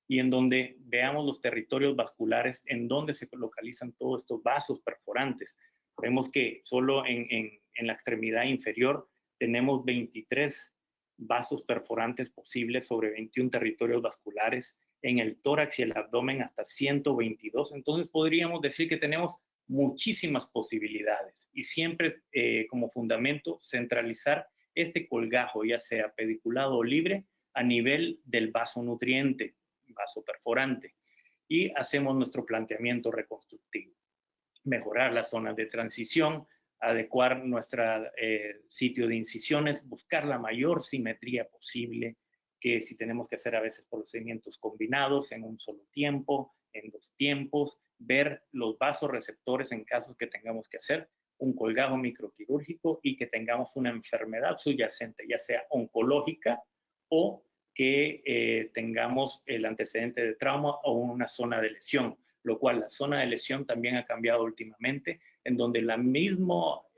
y en donde veamos los territorios vasculares en donde se localizan todos estos vasos perforantes. Vemos que solo en la extremidad inferior tenemos 23 vasos perforantes posibles sobre 21 territorios vasculares, en el tórax y el abdomen hasta 122. Entonces podríamos decir que tenemos muchísimas posibilidades y siempre como fundamento centralizar este colgajo, ya sea pediculado o libre, a nivel del vaso nutriente, vaso perforante, y hacemos nuestro planteamiento reconstructivo. Mejorar las zonas de transición, adecuar nuestro sitio de incisiones, buscar la mayor simetría posible, que si tenemos que hacer a veces procedimientos combinados en un solo tiempo, en 2 tiempos, ver los vasoreceptores en casos que tengamos que hacer un colgajo microquirúrgico y que tengamos una enfermedad subyacente, ya sea oncológica o que tengamos el antecedente de trauma o una zona de lesión, lo cual la zona de lesión también ha cambiado últimamente, en donde el mismo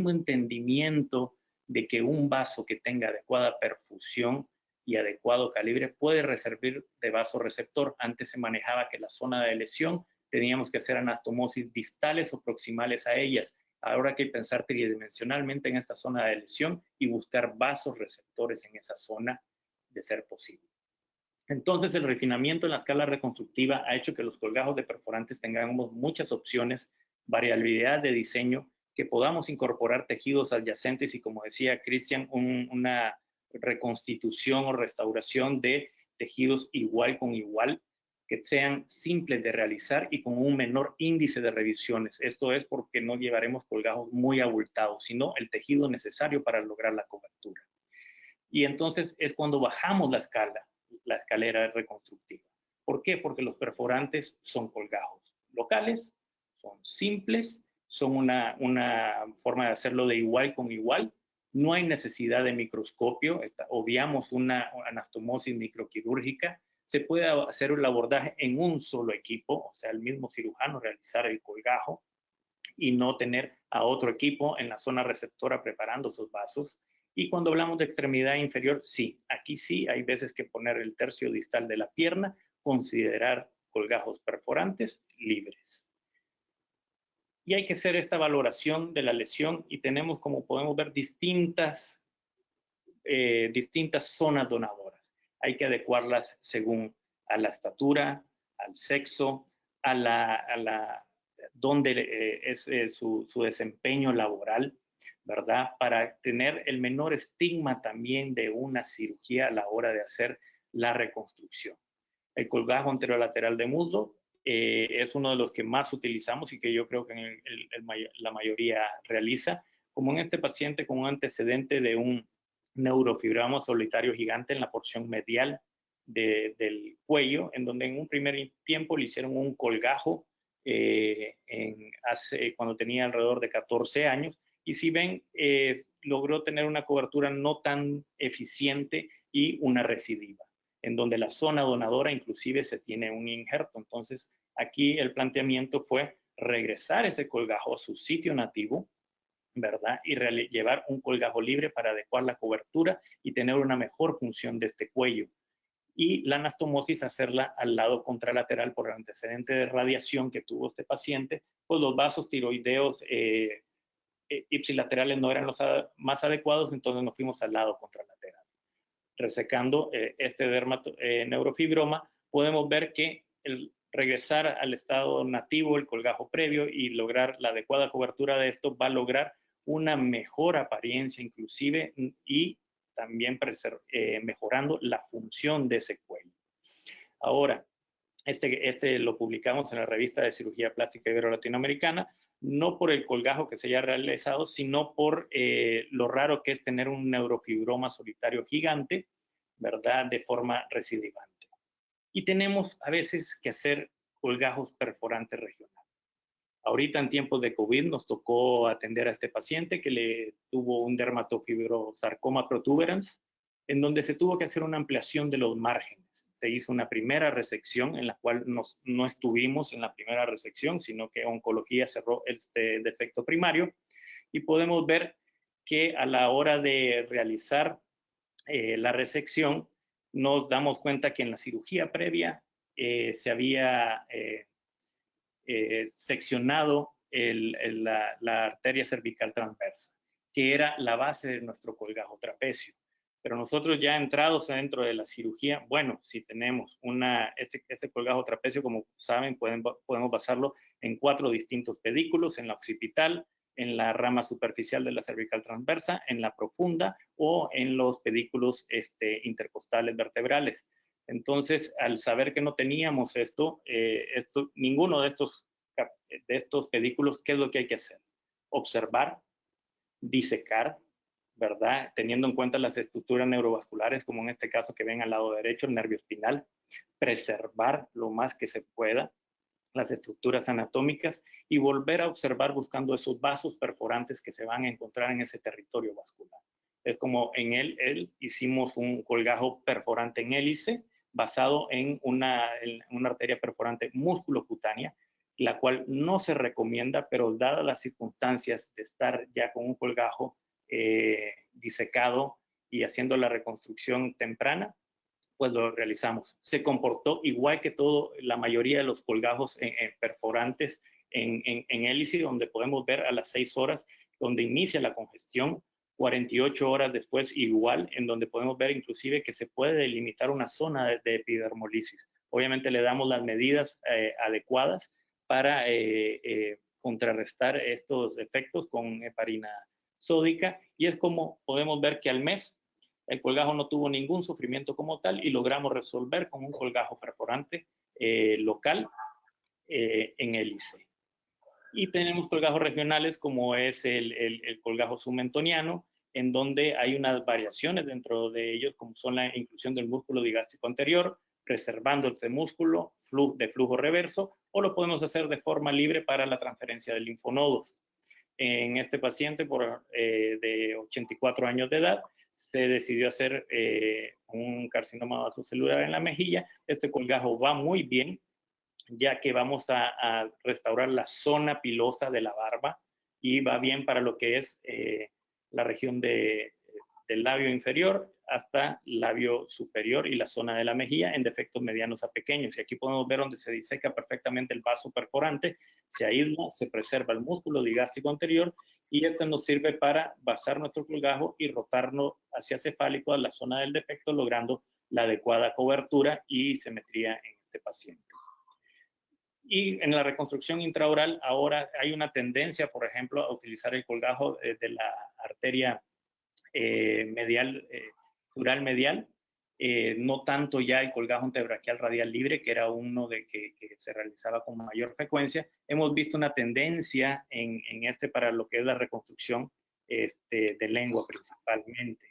entendimiento de que un vaso que tenga adecuada perfusión y adecuado calibre puede servir de vasoreceptor. Antes se manejaba que la zona de lesión teníamos que hacer anastomosis distales o proximales a ellas. Ahora hay que pensar tridimensionalmente en esta zona de lesión y buscar vasoreceptores en esa zona de ser posible. Entonces, el refinamiento en la escala reconstructiva ha hecho que los colgajos de perforantes tengamos muchas opciones, variabilidad de diseño, que podamos incorporar tejidos adyacentes y, como decía Cristian, una reconstitución o restauración de tejidos igual con igual, que sean simples de realizar y con un menor índice de revisiones. Esto es porque no llevaremos colgajos muy abultados, sino el tejido necesario para lograr la cobertura. Y entonces es cuando bajamos la escalera reconstructiva. ¿Por qué? Porque los perforantes son colgajos locales, son simples, son una forma de hacerlo de igual con igual. No hay necesidad de microscopio, obviamos una anastomosis microquirúrgica. Se puede hacer el abordaje en un solo equipo, o sea, el mismo cirujano realizar el colgajo y no tener a otro equipo en la zona receptora preparando esos vasos. Y cuando hablamos de extremidad inferior, sí, aquí sí hay veces que poner el tercio distal de la pierna, considerar colgajos perforantes libres. Y hay que hacer esta valoración de la lesión y tenemos, como podemos ver, distintas zonas donadoras. Hay que adecuarlas según a la estatura, al sexo, dónde es su desempeño laboral, ¿verdad? Para tener el menor estigma también de una cirugía a la hora de hacer la reconstrucción. El colgajo anterolateral de muslo es uno de los que más utilizamos y que yo creo que la mayoría realiza, como en este paciente con un antecedente de un neurofibroma solitario gigante en la porción medial del cuello, en donde en un primer tiempo le hicieron un colgajo cuando tenía alrededor de 14 años, y si ven, logró tener una cobertura no tan eficiente y una recidiva, en donde la zona donadora inclusive se tiene un injerto. Entonces, aquí el planteamiento fue regresar ese colgajo a su sitio nativo, ¿verdad? Y llevar un colgajo libre para adecuar la cobertura y tener una mejor función de este cuello. Y la anastomosis hacerla al lado contralateral por el antecedente de radiación que tuvo este paciente, pues los vasos tiroideos ipsilaterales no eran los más adecuados, entonces nos fuimos al lado contralateral. Resecando este neurofibroma, podemos ver que el regresar al estado nativo, el colgajo previo y lograr la adecuada cobertura de esto va a lograr una mejor apariencia inclusive y también mejorando la función de ese cuello. Ahora, este lo publicamos en la revista de Cirugía Plástica Ibero-Latinoamericana, no por el colgajo que se haya realizado, sino por lo raro que es tener un neurofibroma solitario gigante, ¿verdad?, de forma recidivante. Y tenemos a veces que hacer colgajos perforantes regionales. Ahorita en tiempos de COVID nos tocó atender a este paciente que le tuvo un dermatofibrosarcoma protuberans, en donde se tuvo que hacer una ampliación de los márgenes. Se hizo una primera resección en la cual no estuvimos en la primera resección, sino que oncología cerró este defecto primario, y podemos ver que a la hora de realizar la resección nos damos cuenta que en la cirugía previa se había seccionado la arteria cervical transversa, que era la base de nuestro colgajo trapecio. Pero nosotros ya entrados dentro de la cirugía, bueno, si tenemos este colgajo trapecio, como saben, podemos basarlo en 4 distintos pedículos, en la occipital, en la rama superficial de la cervical transversa, en la profunda o en los pedículos intercostales vertebrales. Entonces, al saber que no teníamos ninguno de estos pedículos, ¿qué es lo que hay que hacer? Observar, disecar, ¿verdad? Teniendo en cuenta las estructuras neurovasculares, como en este caso que ven al lado derecho, el nervio espinal, preservar lo más que se pueda las estructuras anatómicas y volver a observar buscando esos vasos perforantes que se van a encontrar en ese territorio vascular. Es como en él hicimos un colgajo perforante en hélice basado en una arteria perforante musculocutánea, la cual no se recomienda, pero dadas las circunstancias de estar ya con un colgajo disecado y haciendo la reconstrucción temprana, pues lo realizamos. Se comportó igual que la mayoría de los colgajos perforantes en hélice, donde podemos ver a las 6 horas, donde inicia la congestión, 48 horas después igual, en donde podemos ver inclusive que se puede delimitar una zona de epidermolisis. Obviamente le damos las medidas adecuadas para contrarrestar estos efectos con heparina sódica, y es como podemos ver que al mes el colgajo no tuvo ningún sufrimiento como tal y logramos resolver con un colgajo perforante local en hélice. Y tenemos colgajos regionales como es el colgajo submentoniano, en donde hay unas variaciones dentro de ellos, como son la inclusión del músculo digástrico anterior, preservando este músculo de flujo reverso, o lo podemos hacer de forma libre para la transferencia de linfonodos. En este paciente de 84 años de edad, se decidió hacer un carcinoma vasocelular en la mejilla. Este colgajo va muy bien, ya que vamos a restaurar la zona pilosa de la barba y va bien para lo que es la región del labio inferior hasta labio superior y la zona de la mejilla en defectos medianos a pequeños. Y aquí podemos ver donde se diseca perfectamente el vaso perforante, se aísla, se preserva el músculo digástrico anterior y esto nos sirve para basar nuestro colgajo y rotarnos hacia cefálico a la zona del defecto, logrando la adecuada cobertura y simetría en este paciente. Y en la reconstrucción intraoral ahora hay una tendencia, por ejemplo, a utilizar el colgajo de la arteria medial, dural medial, no tanto ya el colgajo antebraquial radial libre, que era uno que se realizaba con mayor frecuencia. Hemos visto una tendencia en para lo que es la reconstrucción de lengua principalmente.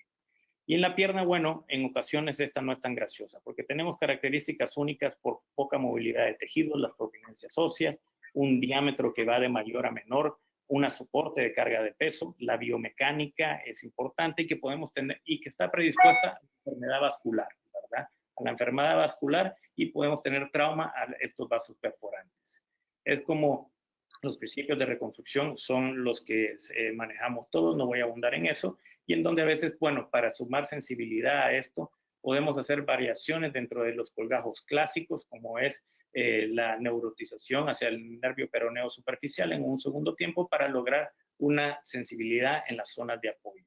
Y en la pierna, bueno, en ocasiones esta no es tan graciosa, porque tenemos características únicas por poca movilidad de tejidos, las prominencias óseas, un diámetro que va de mayor a menor, un soporte de carga de peso, la biomecánica es importante y que podemos tener, y que está predispuesta a la enfermedad vascular, ¿verdad? A la enfermedad vascular y podemos tener trauma a estos vasos perforantes. Es como los principios de reconstrucción son los que manejamos todos, no voy a abundar en eso, y en donde a veces, bueno, para sumar sensibilidad a esto, podemos hacer variaciones dentro de los colgajos clásicos, como es la neurotización hacia el nervio peroneo superficial en un segundo tiempo para lograr una sensibilidad en las zonas de apoyo.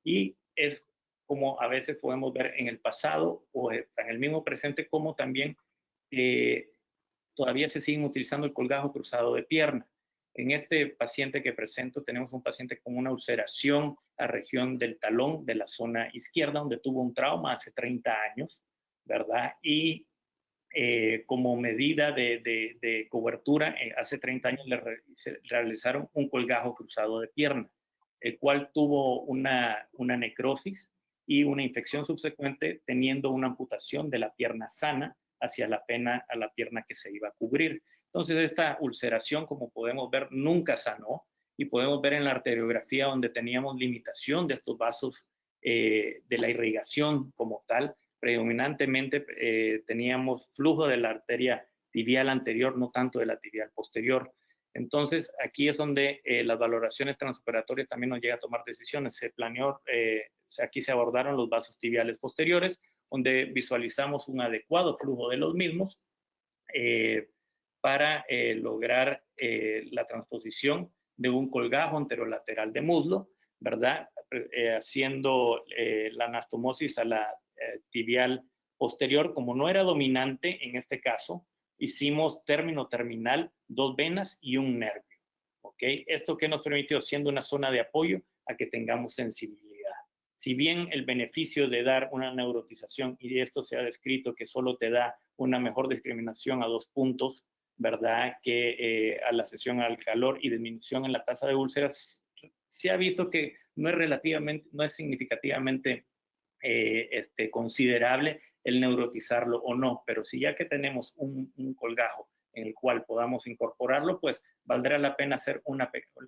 Y es como a veces podemos ver en el pasado o en el mismo presente, como también todavía se siguen utilizando el colgajo cruzado de pierna. En este paciente que presento tenemos un paciente con una ulceración a región del talón de la zona izquierda, donde tuvo un trauma hace 30 años, ¿verdad? Y como medida de cobertura, hace 30 años le realizaron un colgajo cruzado de pierna, el cual tuvo una necrosis y una infección subsecuente, teniendo una amputación de la pierna sana hacia la pierna que se iba a cubrir. Entonces, esta ulceración, como podemos ver, nunca sanó, y podemos ver en la arteriografía donde teníamos limitación de estos vasos de la irrigación como tal. Predominantemente teníamos flujo de la arteria tibial anterior, no tanto de la tibial posterior. Entonces, aquí es donde las valoraciones transoperatorias también nos llega a tomar decisiones. Se planeó, aquí se abordaron los vasos tibiales posteriores, donde visualizamos un adecuado flujo de los mismos para lograr la transposición de un colgajo anterolateral de muslo, ¿verdad? Haciendo la anastomosis a la tibial posterior. Como no era dominante en este caso, hicimos término terminal, 2 venas y un nervio, ¿ok? Esto que nos permitió, siendo una zona de apoyo, a que tengamos sensibilidad. Si bien el beneficio de dar una neurotización, y esto se ha descrito que solo te da una mejor discriminación a 2 puntos, ¿verdad? Que a la sesión al calor y disminución en la tasa de úlceras, se ha visto que no es significativamente considerable el neurotizarlo o no, pero si ya que tenemos un colgajo en el cual podamos incorporarlo, pues valdrá la pena hacer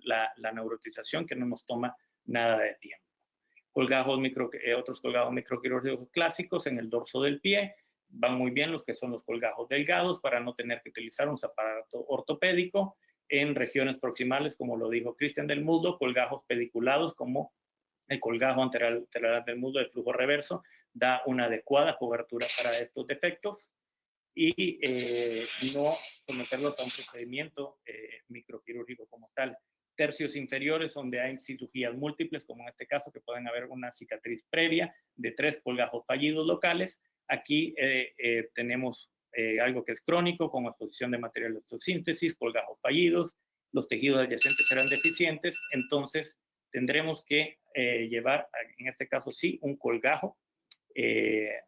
la neurotización, que no nos toma nada de tiempo. Otros colgajos microquirúrgicos clásicos en el dorso del pie, van muy bien los que son los colgajos delgados para no tener que utilizar un aparato ortopédico. En regiones proximales, como lo dijo Cristian, del muslo, colgajos pediculados como el colgajo anterior del muslo de flujo reverso, da una adecuada cobertura para estos defectos y no someterlos a un procedimiento microquirúrgico como tal. Tercios inferiores, donde hay cirugías múltiples, como en este caso, que pueden haber una cicatriz previa de 3 colgajos fallidos locales. Aquí tenemos algo que es crónico, como exposición de material de osteosíntesis, colgajos fallidos, los tejidos adyacentes serán deficientes, entonces tendremos que llevar, en este caso sí, un colgajo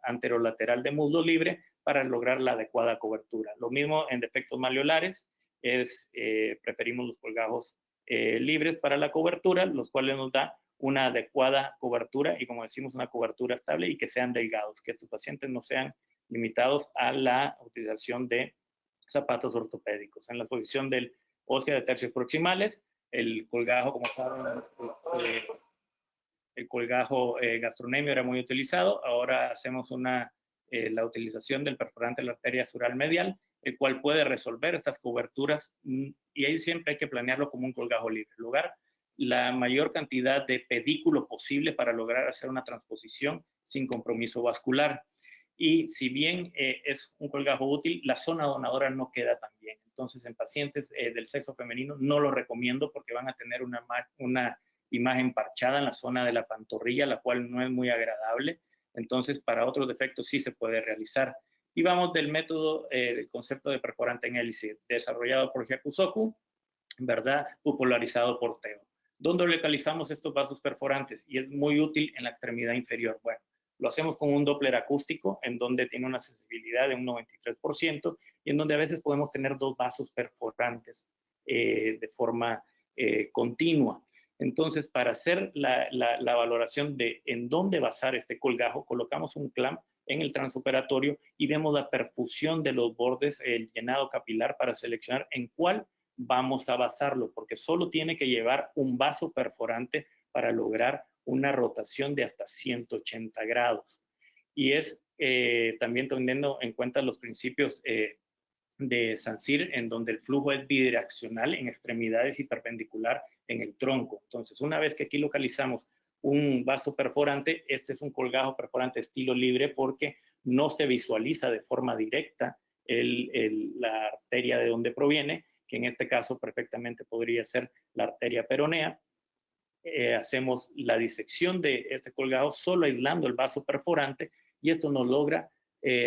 anterolateral de muslo libre para lograr la adecuada cobertura. Lo mismo en defectos maleolares, preferimos los colgajos libres para la cobertura, los cuales nos da una adecuada cobertura y, como decimos, una cobertura estable y que sean delgados, que estos pacientes no sean limitados a la utilización de zapatos ortopédicos. En la posición del ósea de tercios proximales, el colgajo, como saben, el colgajo gastronemio era muy utilizado. Ahora hacemos la utilización del perforante de la arteria sural medial, el cual puede resolver estas coberturas, y ahí siempre hay que planearlo como un colgajo libre. Lograr la mayor cantidad de pedículo posible para lograr hacer una transposición sin compromiso vascular. Y si bien es un colgajo útil, la zona donadora no queda tan bien. Entonces, en pacientes del sexo femenino no lo recomiendo porque van a tener una imagen parchada en la zona de la pantorrilla, la cual no es muy agradable. Entonces, para otros defectos sí se puede realizar. Y vamos del método, del concepto de perforante en hélice, desarrollado por Hyakusoku, ¿verdad? Popularizado por Teo. ¿Dónde localizamos estos vasos perforantes? Y es muy útil en la extremidad inferior. Bueno, lo hacemos con un Doppler acústico, en donde tiene una sensibilidad de un 93%, y en donde a veces podemos tener dos vasos perforantes de forma continua. Entonces, para hacer la valoración de en dónde basar este colgajo, colocamos un clamp en el transoperatorio y vemos la perfusión de los bordes, el llenado capilar, para seleccionar en cuál vamos a basarlo, porque solo tiene que llevar un vaso perforante para lograr una rotación de hasta 180 grados. Y es también teniendo en cuenta los principios de Saint-Cyr, en donde el flujo es bidireccional en extremidades y perpendicular en el tronco. Entonces, una vez que aquí localizamos un vaso perforante, este es un colgajo perforante estilo libre porque no se visualiza de forma directa la arteria de donde proviene, que en este caso perfectamente podría ser la arteria peronea. Hacemos la disección de este colgajo solo aislando el vaso perforante y esto nos logra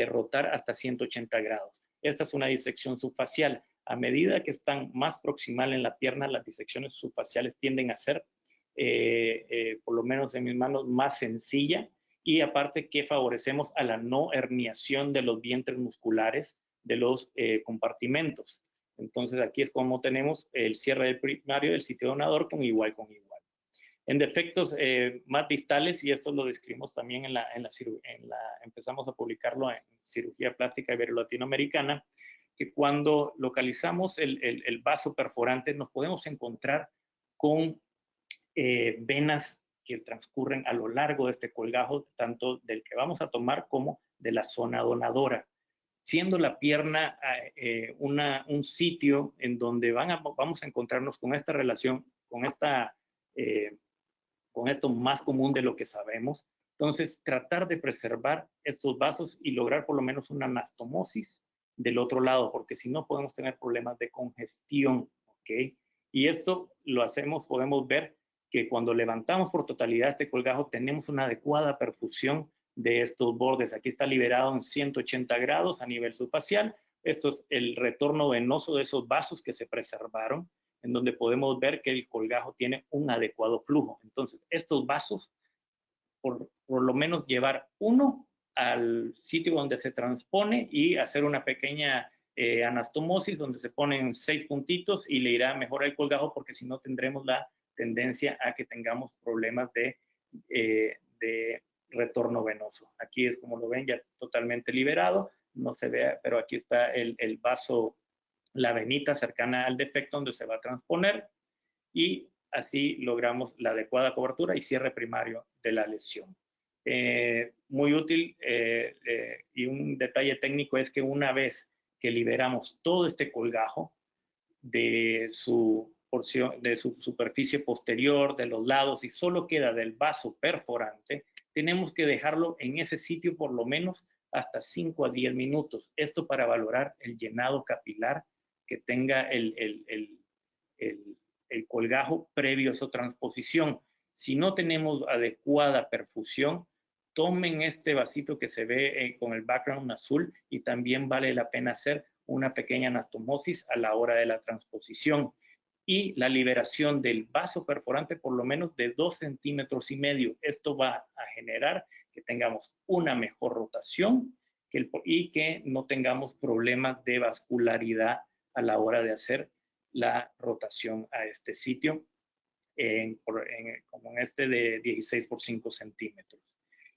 rotar hasta 180 grados. Esta es una disección subfacial. A medida que están más proximal en la pierna, las disecciones subfaciales tienden a ser, por lo menos en mis manos, más sencilla, y aparte que favorecemos a la no herniación de los vientres musculares de los compartimentos. Entonces aquí es como tenemos el cierre del primario del sitio donador con igual. En defectos más distales, y esto lo describimos también empezamos a publicarlo en Cirugía Plástica Ibero-Latinoamericana, que cuando localizamos el vaso perforante nos podemos encontrar con venas que transcurren a lo largo de este colgajo, tanto del que vamos a tomar como de la zona donadora, siendo la pierna un sitio en donde vamos a encontrarnos con esta relación, con esto más común de lo que sabemos. Entonces, tratar de preservar estos vasos y lograr por lo menos una anastomosis del otro lado, porque si no podemos tener problemas de congestión, ¿ok? Y esto lo hacemos, podemos ver que cuando levantamos por totalidad este colgajo tenemos una adecuada perfusión de estos bordes. Aquí está liberado en 180 grados a nivel subfacial. Esto es el retorno venoso de esos vasos que se preservaron, en donde podemos ver que el colgajo tiene un adecuado flujo. Entonces, estos vasos, por lo menos llevar uno al sitio donde se transpone y hacer una pequeña anastomosis donde se ponen 6 puntitos y le irá mejor al colgajo, porque si no tendremos la tendencia a que tengamos problemas de retorno venoso. Aquí es como lo ven, ya totalmente liberado, no se ve, pero aquí está el vaso, la venita cercana al defecto donde se va a transponer, y así logramos la adecuada cobertura y cierre primario de la lesión. Muy útil, y un detalle técnico es que una vez que liberamos todo este colgajo de su porción, de su superficie posterior, de los lados, y solo queda del vaso perforante, tenemos que dejarlo en ese sitio por lo menos hasta 5 a 10 minutos. Esto para valorar el llenado capilar que tenga el colgajo previo a su transposición. Si no tenemos adecuada perfusión, tomen este vasito que se ve con el background azul, y también vale la pena hacer una pequeña anastomosis a la hora de la transposición y la liberación del vaso perforante por lo menos de 2,5 centímetros. Esto va a generar que tengamos una mejor rotación y que no tengamos problemas de vascularidad a la hora de hacer la rotación a este sitio, como en este de 16 por 5 centímetros.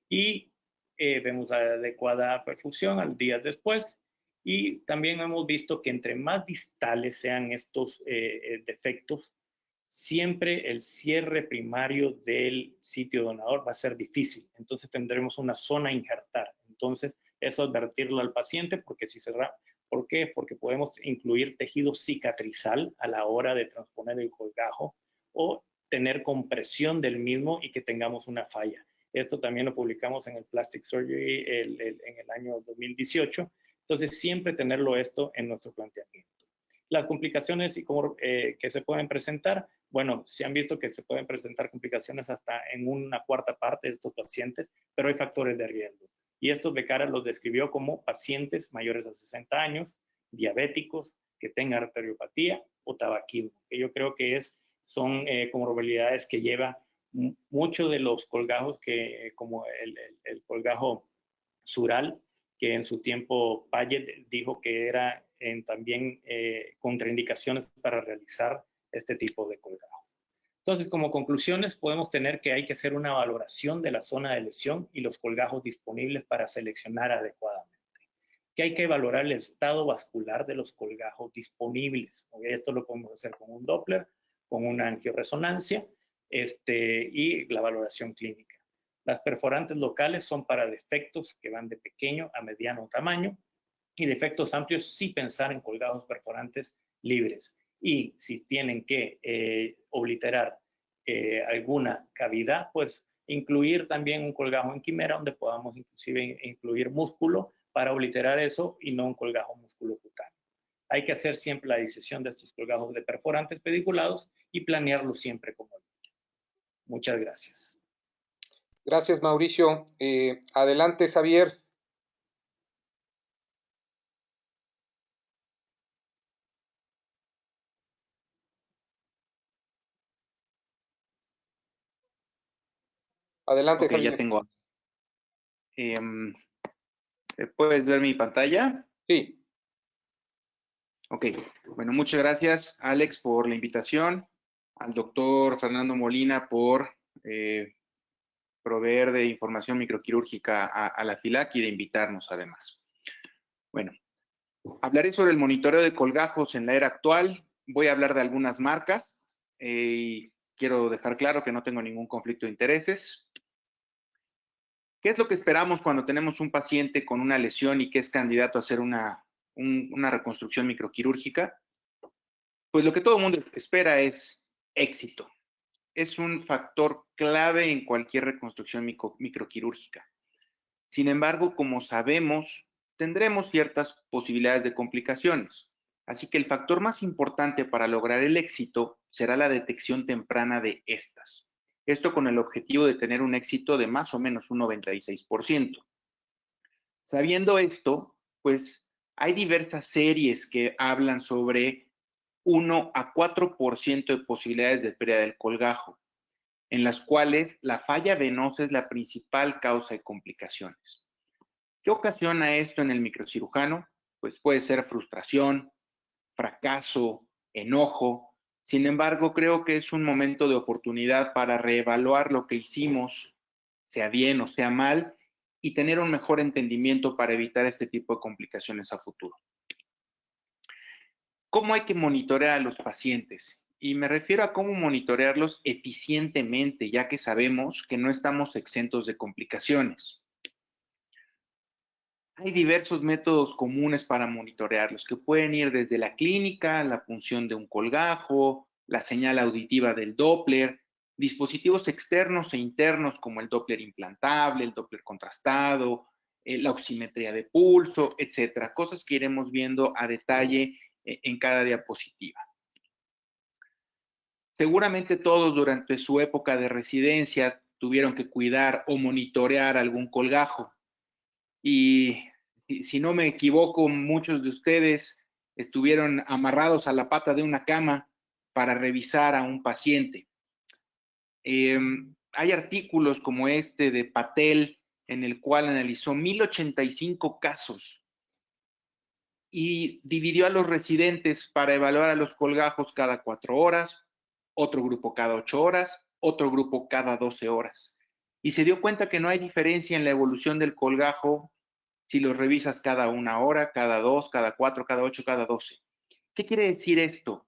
Y vemos adecuada perfusión al día después. Y también hemos visto que entre más distales sean estos defectos, siempre el cierre primario del sitio donador va a ser difícil. Entonces tendremos una zona a injertar. Entonces, eso advertirlo al paciente, porque si cerramos, ¿por qué? Porque podemos incluir tejido cicatrizal a la hora de transponer el colgajo o tener compresión del mismo y que tengamos una falla. Esto también lo publicamos en el Plastic Surgery en el año 2018. Entonces, siempre tenerlo esto en nuestro planteamiento. Las complicaciones y cómo, que se pueden presentar, bueno, se han visto que se pueden presentar complicaciones hasta en una cuarta parte de estos pacientes, pero hay factores de riesgo. Y estos Becara los describió como pacientes mayores a 60 años, diabéticos, que tengan arteriopatía o tabaquismo, que yo creo que son comorbilidades que lleva muchos de los colgajos, como el colgajo sural, que en su tiempo Payet dijo que era también contraindicaciones para realizar este tipo de colgajo. Entonces, como conclusiones, podemos tener que hay que hacer una valoración de la zona de lesión y los colgajos disponibles para seleccionar adecuadamente. Que hay que valorar el estado vascular de los colgajos disponibles. Esto lo podemos hacer con un Doppler, con una angioresonancia y la valoración clínica. Las perforantes locales son para defectos que van de pequeño a mediano tamaño, y defectos amplios sí pensar en colgajos perforantes libres. Y si tienen que obliterar alguna cavidad, pues incluir también un colgajo en quimera, donde podamos inclusive incluir músculo para obliterar eso y no un colgajo musculocutáneo. Hay que hacer siempre la disección de estos colgajos de perforantes pediculados y planearlo siempre como libre. Muchas gracias. Gracias, Mauricio. Adelante, Javier. Adelante, okay, Javier. Ya tengo. ¿Puedes ver mi pantalla? Sí. Ok. Bueno, muchas gracias, Alex, por la invitación. Al doctor Fernando Molina por proveer de información microquirúrgica a la FILAC y de invitarnos además. Bueno, hablaré sobre el monitoreo de colgajos en la era actual. Voy a hablar de algunas marcas y quiero dejar claro que no tengo ningún conflicto de intereses. ¿Qué es lo que esperamos cuando tenemos un paciente con una lesión y que es candidato a hacer una reconstrucción microquirúrgica? Pues lo que todo el mundo espera es éxito. Es un factor clave en cualquier reconstrucción microquirúrgica. Sin embargo, como sabemos, tendremos ciertas posibilidades de complicaciones. Así que el factor más importante para lograr el éxito será la detección temprana de estas. Esto con el objetivo de tener un éxito de más o menos un 96%. Sabiendo esto, pues hay diversas series que hablan sobre 1 a 4% de posibilidades de pérdida del colgajo, en las cuales la falla venosa es la principal causa de complicaciones. ¿Qué ocasiona esto en el microcirujano? Pues puede ser frustración, fracaso, enojo. Sin embargo, creo que es un momento de oportunidad para reevaluar lo que hicimos, sea bien o sea mal, y tener un mejor entendimiento para evitar este tipo de complicaciones a futuro. ¿Cómo hay que monitorear a los pacientes? Y me refiero a cómo monitorearlos eficientemente, ya que sabemos que no estamos exentos de complicaciones. Hay diversos métodos comunes para monitorearlos, que pueden ir desde la clínica, la punción de un colgajo, la señal auditiva del Doppler, dispositivos externos e internos como el Doppler implantable, el Doppler contrastado, la oximetría de pulso, etcétera. Cosas que iremos viendo a detalle en cada diapositiva. Seguramente todos durante su época de residencia tuvieron que cuidar o monitorear algún colgajo. Y si no me equivoco, muchos de ustedes estuvieron amarrados a la pata de una cama para revisar a un paciente. Hay artículos como este de Patel en el cual analizó 1085 casos y dividió a los residentes para evaluar a los colgajos cada 4 horas, otro grupo cada 8 horas, otro grupo cada 12 horas. Y se dio cuenta que no hay diferencia en la evolución del colgajo si los revisas cada 1 hora, cada 2, cada 4, cada 8, cada 12. ¿Qué quiere decir esto?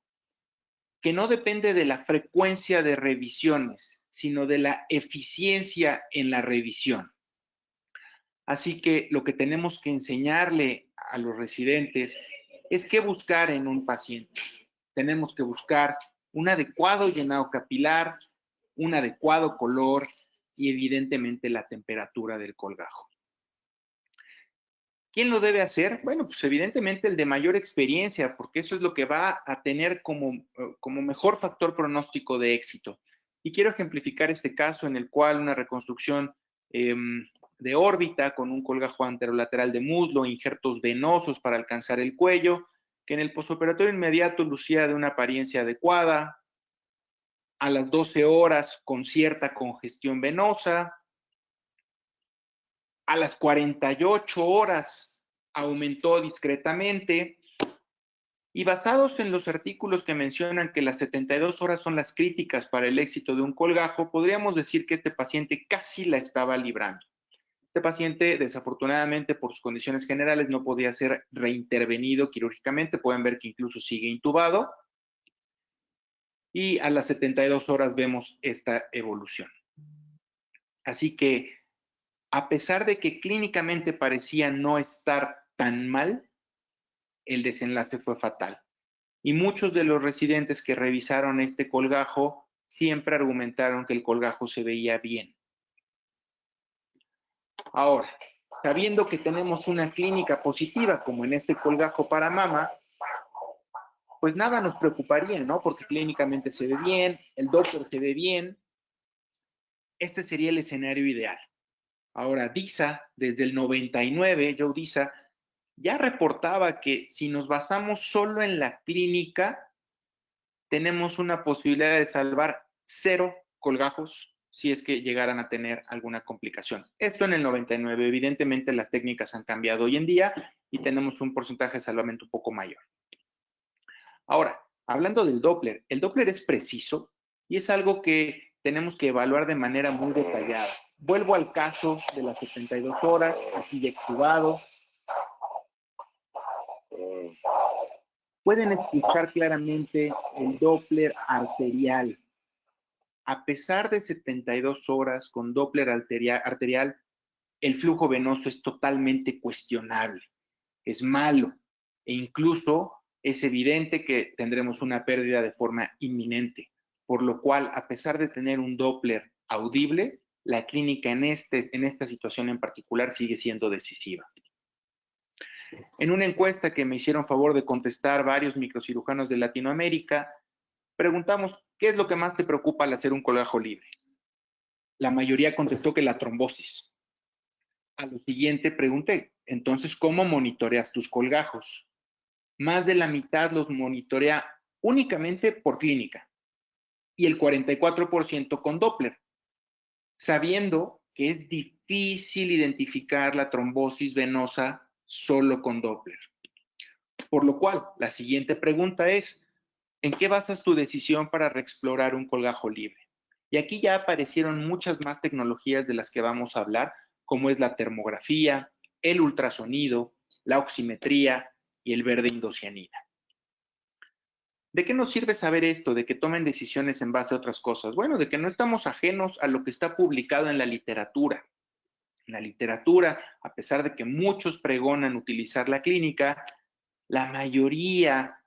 Que no depende de la frecuencia de revisiones, sino de la eficiencia en la revisión. Así que lo que tenemos que enseñarle a los residentes es qué buscar en un paciente. Tenemos que buscar un adecuado llenado capilar, un adecuado color y evidentemente la temperatura del colgajo. ¿Quién lo debe hacer? Bueno, pues evidentemente el de mayor experiencia, porque eso es lo que va a tener como mejor factor pronóstico de éxito. Y quiero ejemplificar este caso en el cual una reconstrucción de órbita con un colgajo anterolateral de muslo, injertos venosos para alcanzar el cuello, que en el posoperatorio inmediato lucía de una apariencia adecuada, a las 12 horas con cierta congestión venosa, a las 48 horas aumentó discretamente, y basados en los artículos que mencionan que las 72 horas son las críticas para el éxito de un colgajo, podríamos decir que este paciente casi la estaba librando. Este paciente, desafortunadamente, por sus condiciones generales, no podía ser reintervenido quirúrgicamente. Pueden ver que incluso sigue intubado. Y a las 72 horas vemos esta evolución. Así que, a pesar de que clínicamente parecía no estar tan mal, el desenlace fue fatal. Y muchos de los residentes que revisaron este colgajo siempre argumentaron que el colgajo se veía bien. Ahora, sabiendo que tenemos una clínica positiva, como en este colgajo para mama, pues nada nos preocuparía, ¿no? Porque clínicamente se ve bien, el Doppler se ve bien. Este sería el escenario ideal. Ahora, DISA, desde el 99, Joe DISA, ya reportaba que si nos basamos solo en la clínica, tenemos una posibilidad de salvar 0 colgajos si es que llegaran a tener alguna complicación. Esto en el 99. Evidentemente las técnicas han cambiado hoy en día y tenemos un porcentaje de salvamento un poco mayor. Ahora, hablando del Doppler, el Doppler es preciso y es algo que tenemos que evaluar de manera muy detallada. Vuelvo al caso de las 72 horas, aquí ya extubado. Pueden escuchar claramente el Doppler arterial. A pesar de 72 horas con Doppler arterial, el flujo venoso es totalmente cuestionable, es malo e incluso es evidente que tendremos una pérdida de forma inminente, por lo cual, a pesar de tener un Doppler audible, la clínica en esta situación en particular sigue siendo decisiva. En una encuesta que me hicieron favor de contestar varios microcirujanos de Latinoamérica, preguntamos, ¿qué es lo que más te preocupa al hacer un colgajo libre? La mayoría contestó que la trombosis. A lo siguiente pregunté, entonces, ¿cómo monitoreas tus colgajos? Más de la mitad los monitorea únicamente por clínica y el 44% con Doppler, sabiendo que es difícil identificar la trombosis venosa solo con Doppler. Por lo cual, la siguiente pregunta es, ¿en qué basas tu decisión para reexplorar un colgajo libre? Y aquí ya aparecieron muchas más tecnologías de las que vamos a hablar, como es la termografía, el ultrasonido, la oximetría y el verde indocianina. ¿De qué nos sirve saber esto? De que tomen decisiones en base a otras cosas. Bueno, de que no estamos ajenos a lo que está publicado en la literatura. En la literatura, a pesar de que muchos pregonan utilizar la clínica, la mayoría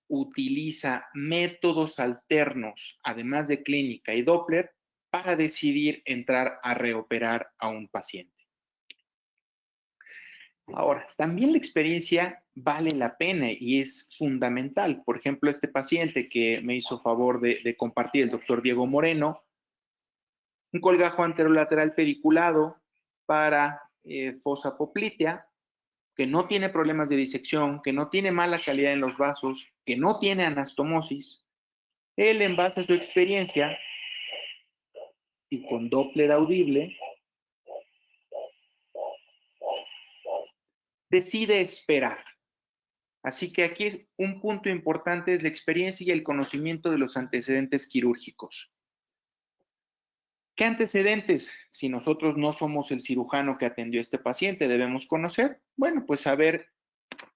utiliza métodos alternos, además de clínica y Doppler, para decidir entrar a reoperar a un paciente. Ahora, también la experiencia vale la pena y es fundamental. Por ejemplo, este paciente que me hizo favor de compartir, el doctor Diego Moreno, un colgajo anterolateral pediculado para fosa poplitea, que no tiene problemas de disección, que no tiene mala calidad en los vasos, que no tiene anastomosis. Él, en base a su experiencia y con Doppler audible, decide esperar. Así que aquí un punto importante es la experiencia y el conocimiento de los antecedentes quirúrgicos. ¿Qué antecedentes? Si nosotros no somos el cirujano que atendió a este paciente, debemos conocer. Bueno, pues saber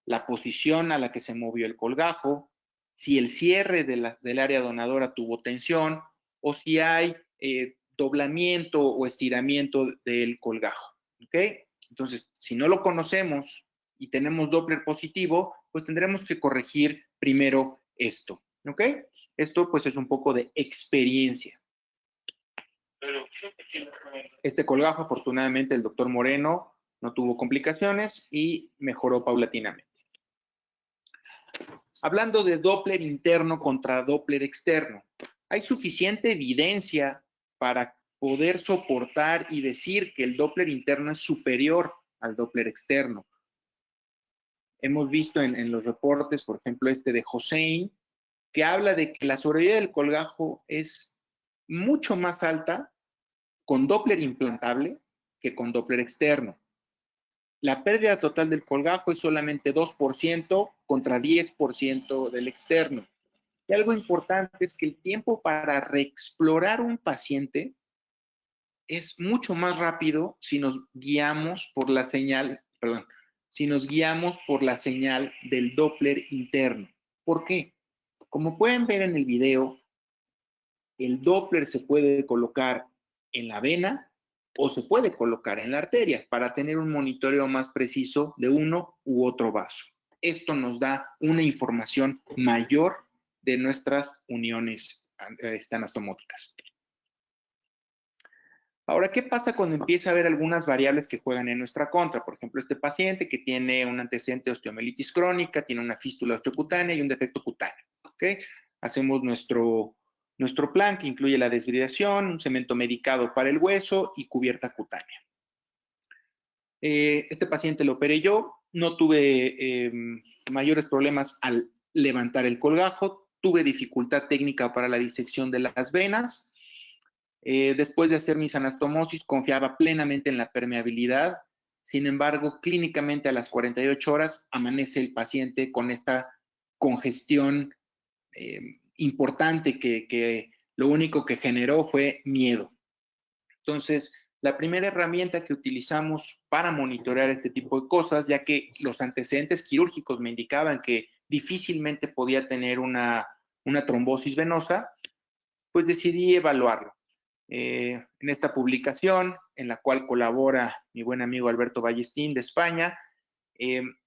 la posición a la que se movió el colgajo, si el cierre del área donadora tuvo tensión o si hay doblamiento o estiramiento del colgajo. ¿Ok? Entonces, si no lo conocemos y tenemos Doppler positivo, pues tendremos que corregir primero esto. ¿Ok? Esto pues es un poco de experiencia. Este colgajo, afortunadamente, el doctor Moreno no tuvo complicaciones y mejoró paulatinamente. Hablando de Doppler interno contra Doppler externo, hay suficiente evidencia para poder soportar y decir que el Doppler interno es superior al Doppler externo. Hemos visto en los reportes, por ejemplo, este de Hossein, que habla de que la sobrevida del colgajo es mucho más alta con Doppler implantable que con Doppler externo. La pérdida total del colgajo es solamente 2% contra 10% del externo. Y algo importante es que el tiempo para reexplorar un paciente es mucho más rápido si nos guiamos por la señal, si nos guiamos por la señal del Doppler interno. ¿Por qué? Como pueden ver en el video, el Doppler se puede colocar en la vena o se puede colocar en la arteria para tener un monitoreo más preciso de uno u otro vaso. Esto nos da una información mayor de nuestras uniones anastomóticas. Ahora, ¿qué pasa cuando empieza a haber algunas variables que juegan en nuestra contra? Por ejemplo, este paciente que tiene un antecedente de osteomielitis crónica, tiene una fístula osteocutánea y un defecto cutáneo. ¿Okay? Hacemos nuestro plan que incluye la desbridación, un cemento medicado para el hueso y cubierta cutánea. Este paciente lo operé yo, no tuve mayores problemas al levantar el colgajo, tuve dificultad técnica para la disección de las venas. Después de hacer mis anastomosis, confiaba plenamente en la permeabilidad. Sin embargo, clínicamente a las 48 horas amanece el paciente con esta congestión importante que lo único que generó fue miedo. Entonces, la primera herramienta que utilizamos para monitorear este tipo de cosas, ya que los antecedentes quirúrgicos me indicaban que difícilmente podía tener una trombosis venosa, pues decidí evaluarlo. En esta publicación, en la cual colabora mi buen amigo Alberto Ballestín de España, en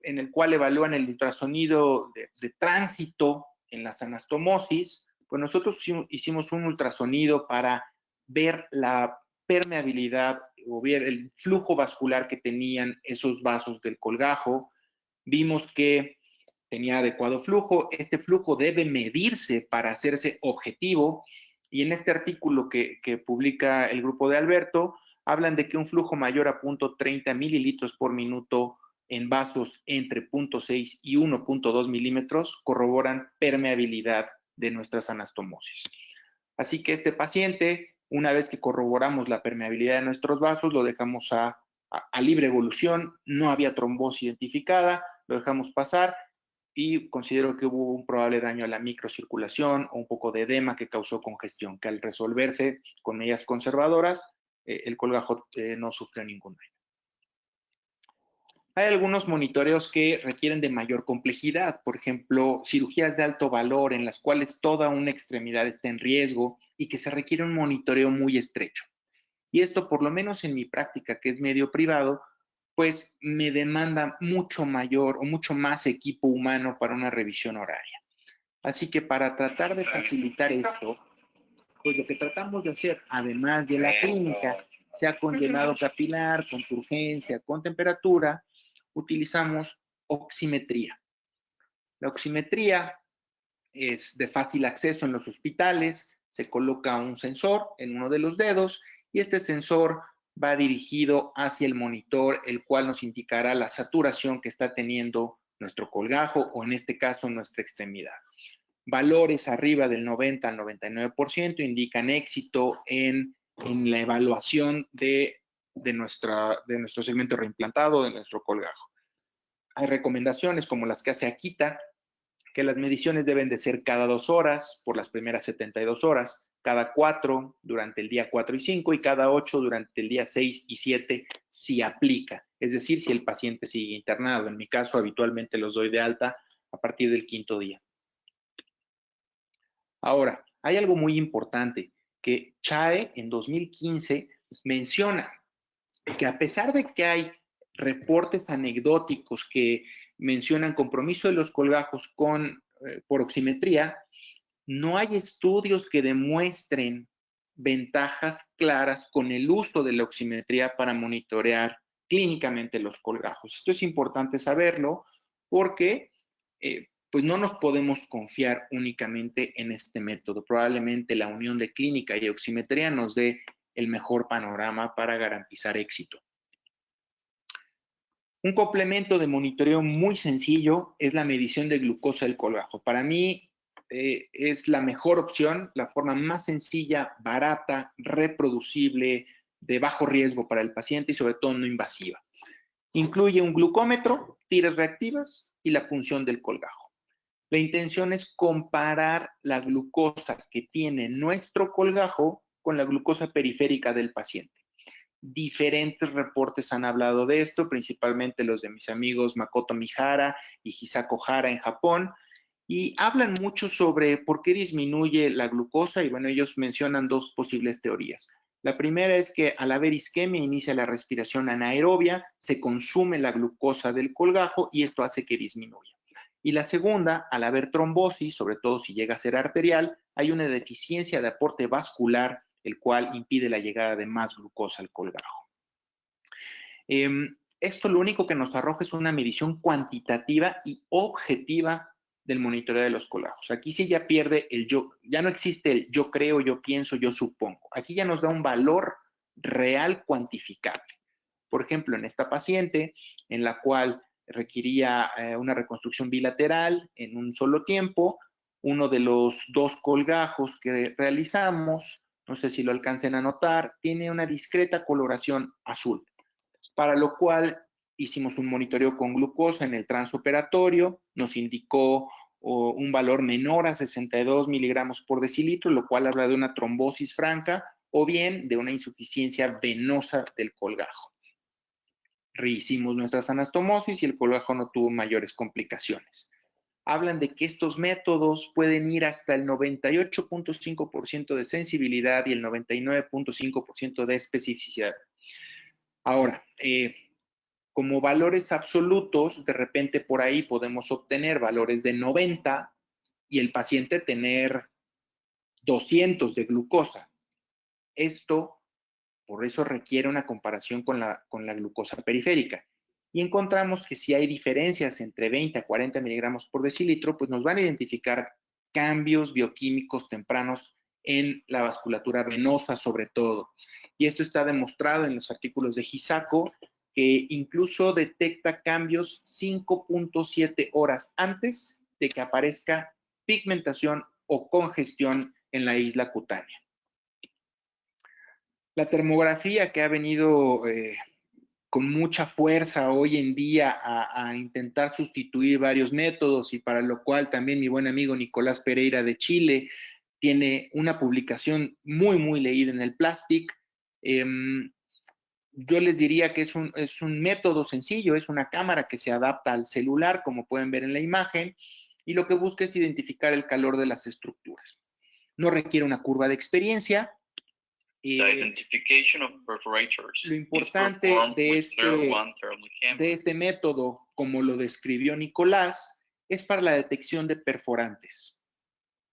el cual evalúan el ultrasonido de tránsito en las anastomosis, pues nosotros hicimos un ultrasonido para ver la permeabilidad o ver el flujo vascular que tenían esos vasos del colgajo. Vimos que tenía adecuado flujo. Este flujo debe medirse para hacerse objetivo. Y en este artículo que publica el grupo de Alberto, hablan de que un flujo mayor a 0.30 mililitros por minuto en vasos entre 0.6 y 1.2 milímetros corroboran permeabilidad de nuestras anastomosis. Así que este paciente, una vez que corroboramos la permeabilidad de nuestros vasos, lo dejamos a libre evolución, no había trombosis identificada, lo dejamos pasar y considero que hubo un probable daño a la microcirculación o un poco de edema que causó congestión, que al resolverse con medidas conservadoras, el colgajo no sufrió ningún daño. Hay algunos monitoreos que requieren de mayor complejidad, por ejemplo, cirugías de alto valor en las cuales toda una extremidad está en riesgo y que se requiere un monitoreo muy estrecho. Y esto, por lo menos en mi práctica, que es medio privado, pues me demanda mucho mayor o mucho más equipo humano para una revisión horaria. Así que para tratar de facilitar esto, pues lo que tratamos de hacer, además de la clínica, sea con llenado capilar, con turgencia, con temperatura, utilizamos oximetría. La oximetría es de fácil acceso en los hospitales, se coloca un sensor en uno de los dedos y este sensor va dirigido hacia el monitor, el cual nos indicará la saturación que está teniendo nuestro colgajo o en este caso nuestra extremidad. Valores arriba del 90 al 99% indican éxito en la evaluación de nuestro segmento reimplantado, de nuestro colgajo. Hay recomendaciones como las que hace Akita, que las mediciones deben de ser cada 2 horas por las primeras 72 horas, cada 4 durante el día 4 y 5 y cada 8 durante el día 6 y 7 si aplica. Es decir, si el paciente sigue internado. En mi caso, habitualmente los doy de alta a partir del 5º día. Ahora, hay algo muy importante que CHAE en 2015 menciona, que a pesar de que hay reportes anecdóticos que mencionan compromiso de los colgajos por oximetría, no hay estudios que demuestren ventajas claras con el uso de la oximetría para monitorear clínicamente los colgajos. Esto es importante saberlo porque pues no nos podemos confiar únicamente en este método. Probablemente la unión de clínica y oximetría nos dé el mejor panorama para garantizar éxito. Un complemento de monitoreo muy sencillo es la medición de glucosa del colgajo. Para mí es la mejor opción, la forma más sencilla, barata, reproducible, de bajo riesgo para el paciente y sobre todo no invasiva. Incluye un glucómetro, tiras reactivas y la punción del colgajo. La intención es comparar la glucosa que tiene nuestro colgajo con la glucosa periférica del paciente. Diferentes reportes han hablado de esto, principalmente los de mis amigos Makoto Mihara y Hisako Hara en Japón, y hablan mucho sobre por qué disminuye la glucosa, y bueno, ellos mencionan 2 posibles teorías. La primera es que al haber isquemia inicia la respiración anaerobia, se consume la glucosa del colgajo y esto hace que disminuya. Y la segunda, al haber trombosis, sobre todo si llega a ser arterial, hay una deficiencia de aporte vascular, el cual impide la llegada de más glucosa al colgajo. Esto lo único que nos arroja es una medición cuantitativa y objetiva del monitoreo de los colgajos. Aquí sí ya pierde el yo, ya no existe el yo creo, yo pienso, yo supongo. Aquí ya nos da un valor real cuantificable. Por ejemplo, en esta paciente, en la cual requería una reconstrucción bilateral en un solo tiempo, uno de los 2 colgajos que realizamos, no sé si lo alcancen a notar, tiene una discreta coloración azul, para lo cual hicimos un monitoreo con glucosa en el transoperatorio, nos indicó un valor menor a 62 miligramos por decilitro, lo cual habla de una trombosis franca o bien de una insuficiencia venosa del colgajo. Rehicimos nuestras anastomosis y el colgajo no tuvo mayores complicaciones. Hablan de que estos métodos pueden ir hasta el 98.5% de sensibilidad y el 99.5% de especificidad. Ahora, como valores absolutos, de repente por ahí podemos obtener valores de 90 y el paciente tener 200 de glucosa. Esto, por eso requiere una comparación con la glucosa periférica. Y encontramos que si hay diferencias entre 20 a 40 miligramos por decilitro, pues nos van a identificar cambios bioquímicos tempranos en la vasculatura venosa sobre todo. Y esto está demostrado en los artículos de Hisako, que incluso detecta cambios 5.7 horas antes de que aparezca pigmentación o congestión en la isla cutánea. La termografía que ha venido con mucha fuerza hoy en día a intentar sustituir varios métodos y para lo cual también mi buen amigo Nicolás Pereira de Chile tiene una publicación muy leída en el Plastic. Yo les diría que es un método sencillo, es una cámara que se adapta al celular, como pueden ver en la imagen, y lo que busca es identificar el calor de las estructuras. No requiere una curva de experiencia. Lo importante de este método, como lo describió Nicolás, es para la detección de perforantes.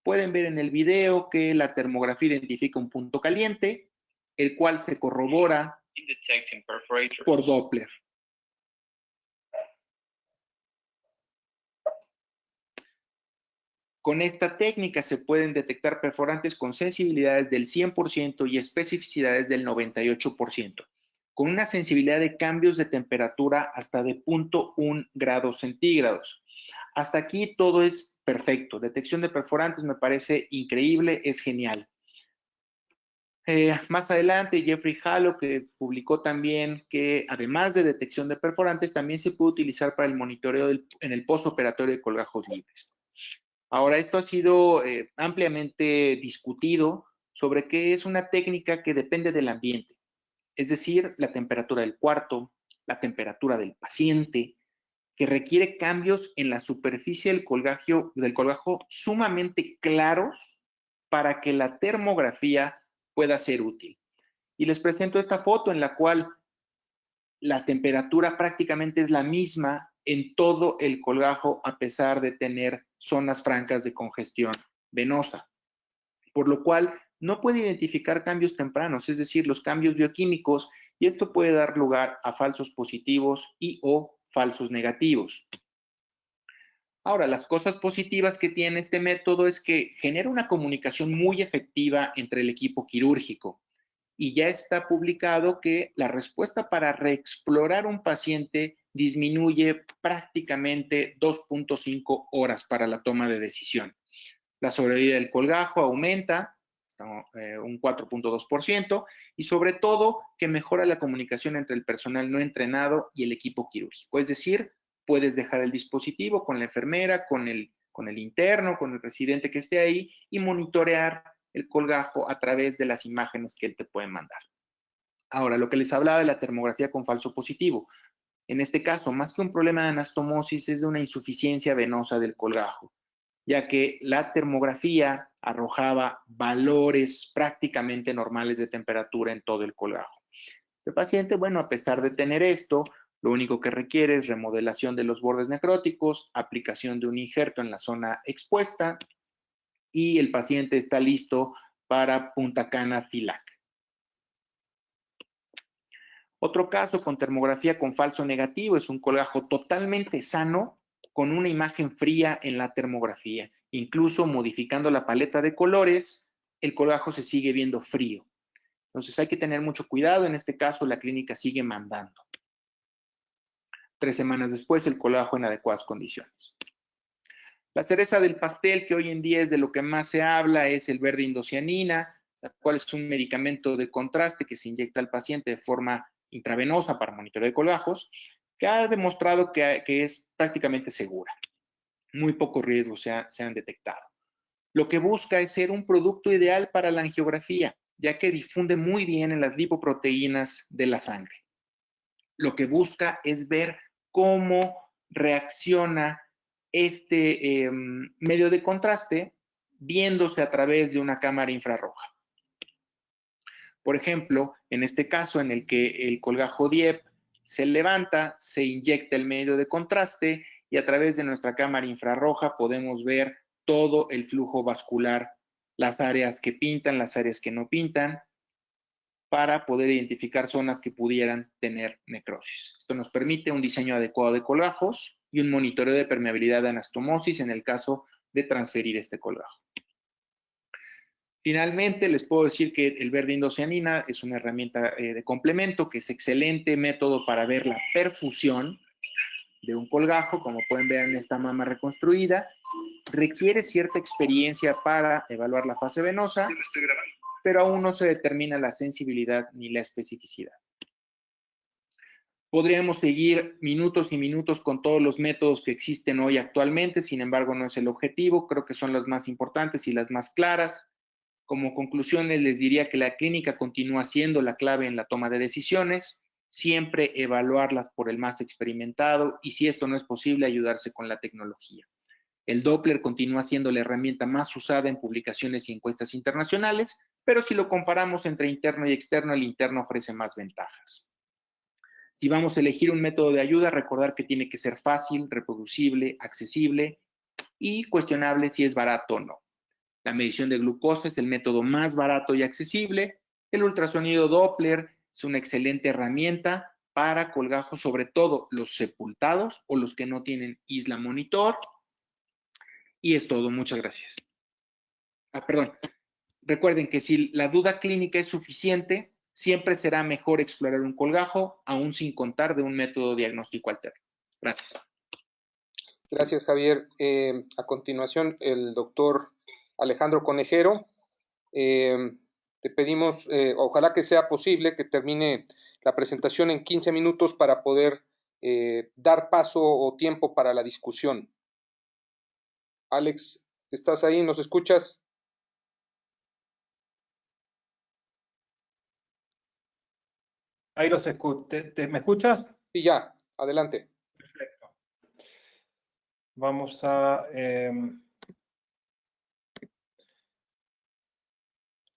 Pueden ver en el video que la termografía identifica un punto caliente, el cual se corrobora por Doppler. Con esta técnica se pueden detectar perforantes con sensibilidades del 100% y especificidades del 98%, con una sensibilidad de cambios de temperatura hasta de 0.1 grados centígrados. Hasta aquí todo es perfecto. Detección de perforantes me parece increíble, es genial. Más adelante, Jeffrey Hallo, que publicó también que además de detección de perforantes, también se puede utilizar para el monitoreo en el postoperatorio de colgajos libres. Ahora, esto ha sido ampliamente discutido sobre que es una técnica que depende del ambiente, es decir, la temperatura del cuarto, la temperatura del paciente, que requiere cambios en la superficie del colgajo sumamente claros para que la termografía pueda ser útil. Y les presento esta foto en la cual la temperatura prácticamente es la misma en todo el colgajo a pesar de tener zonas francas de congestión venosa, por lo cual no puede identificar cambios tempranos, es decir, los cambios bioquímicos, y esto puede dar lugar a falsos positivos y o falsos negativos. Ahora, las cosas positivas que tiene este método es que genera una comunicación muy efectiva entre el equipo quirúrgico y ya está publicado que la respuesta para reexplorar un paciente disminuye prácticamente 2.5 horas para la toma de decisión. La sobrevida del colgajo aumenta un 4.2% y sobre todo que mejora la comunicación entre el personal no entrenado y el equipo quirúrgico. Es decir, puedes dejar el dispositivo con la enfermera, con el interno, con el residente que esté ahí y monitorear el colgajo a través de las imágenes que él te puede mandar. Ahora, lo que les hablaba de la termografía con falso positivo. En este caso, más que un problema de anastomosis, es de una insuficiencia venosa del colgajo, ya que la termografía arrojaba valores prácticamente normales de temperatura en todo el colgajo. Este paciente, bueno, a pesar de tener esto, lo único que requiere es remodelación de los bordes necróticos, aplicación de un injerto en la zona expuesta y el paciente está listo para Punta Cana FILAC. Otro caso con termografía con falso negativo es un colgajo totalmente sano con una imagen fría en la termografía. Incluso modificando la paleta de colores, el colgajo se sigue viendo frío. Entonces hay que tener mucho cuidado. En este caso, la clínica sigue mandando. 3 semanas después, el colgajo en adecuadas condiciones. La cereza del pastel, que hoy en día es de lo que más se habla, es el verde indocianina, la cual es un medicamento de contraste que se inyecta al paciente de forma intravenosa para monitoreo de colgajos, que ha demostrado que es prácticamente segura. Muy pocos riesgos se han detectado. Lo que busca es ser un producto ideal para la angiografía, ya que difunde muy bien en las lipoproteínas de la sangre. Lo que busca es ver cómo reacciona este medio de contraste viéndose a través de una cámara infrarroja. Por ejemplo, en este caso en el que el colgajo DIEP se levanta, se inyecta el medio de contraste y a través de nuestra cámara infrarroja podemos ver todo el flujo vascular, las áreas que pintan, las áreas que no pintan, para poder identificar zonas que pudieran tener necrosis. Esto nos permite un diseño adecuado de colgajos y un monitoreo de permeabilidad de anastomosis en el caso de transferir este colgajo. Finalmente, les puedo decir que el verde indocianina es una herramienta de complemento que es excelente método para ver la perfusión de un colgajo, como pueden ver en esta mama reconstruida. Requiere cierta experiencia para evaluar la fase venosa, pero aún no se determina la sensibilidad ni la especificidad. Podríamos seguir minutos y minutos con todos los métodos que existen hoy actualmente, sin embargo no es el objetivo, creo que son las más importantes y las más claras. Como conclusiones les diría que la clínica continúa siendo la clave en la toma de decisiones, siempre evaluarlas por el más experimentado y si esto no es posible, ayudarse con la tecnología. El Doppler continúa siendo la herramienta más usada en publicaciones y encuestas internacionales, pero si lo comparamos entre interno y externo, el interno ofrece más ventajas. Si vamos a elegir un método de ayuda, recordar que tiene que ser fácil, reproducible, accesible y cuestionable si es barato o no. La medición de glucosa es el método más barato y accesible. El ultrasonido Doppler es una excelente herramienta para colgajos, sobre todo los sepultados o los que no tienen isla monitor. Y es todo. Muchas gracias. Perdón. Recuerden que si la duda clínica es suficiente, siempre será mejor explorar un colgajo, aún sin contar de un método diagnóstico alterno. Gracias. Gracias, Javier. A continuación, el doctor Alejandro Conejero Te pedimos, ojalá que sea posible, que termine la presentación en 15 minutos para poder dar paso o tiempo para la discusión. Alex, ¿estás ahí? ¿Nos escuchas? Ahí los escucho. ¿Me escuchas? Sí, ya. Adelante. Perfecto. Vamos a...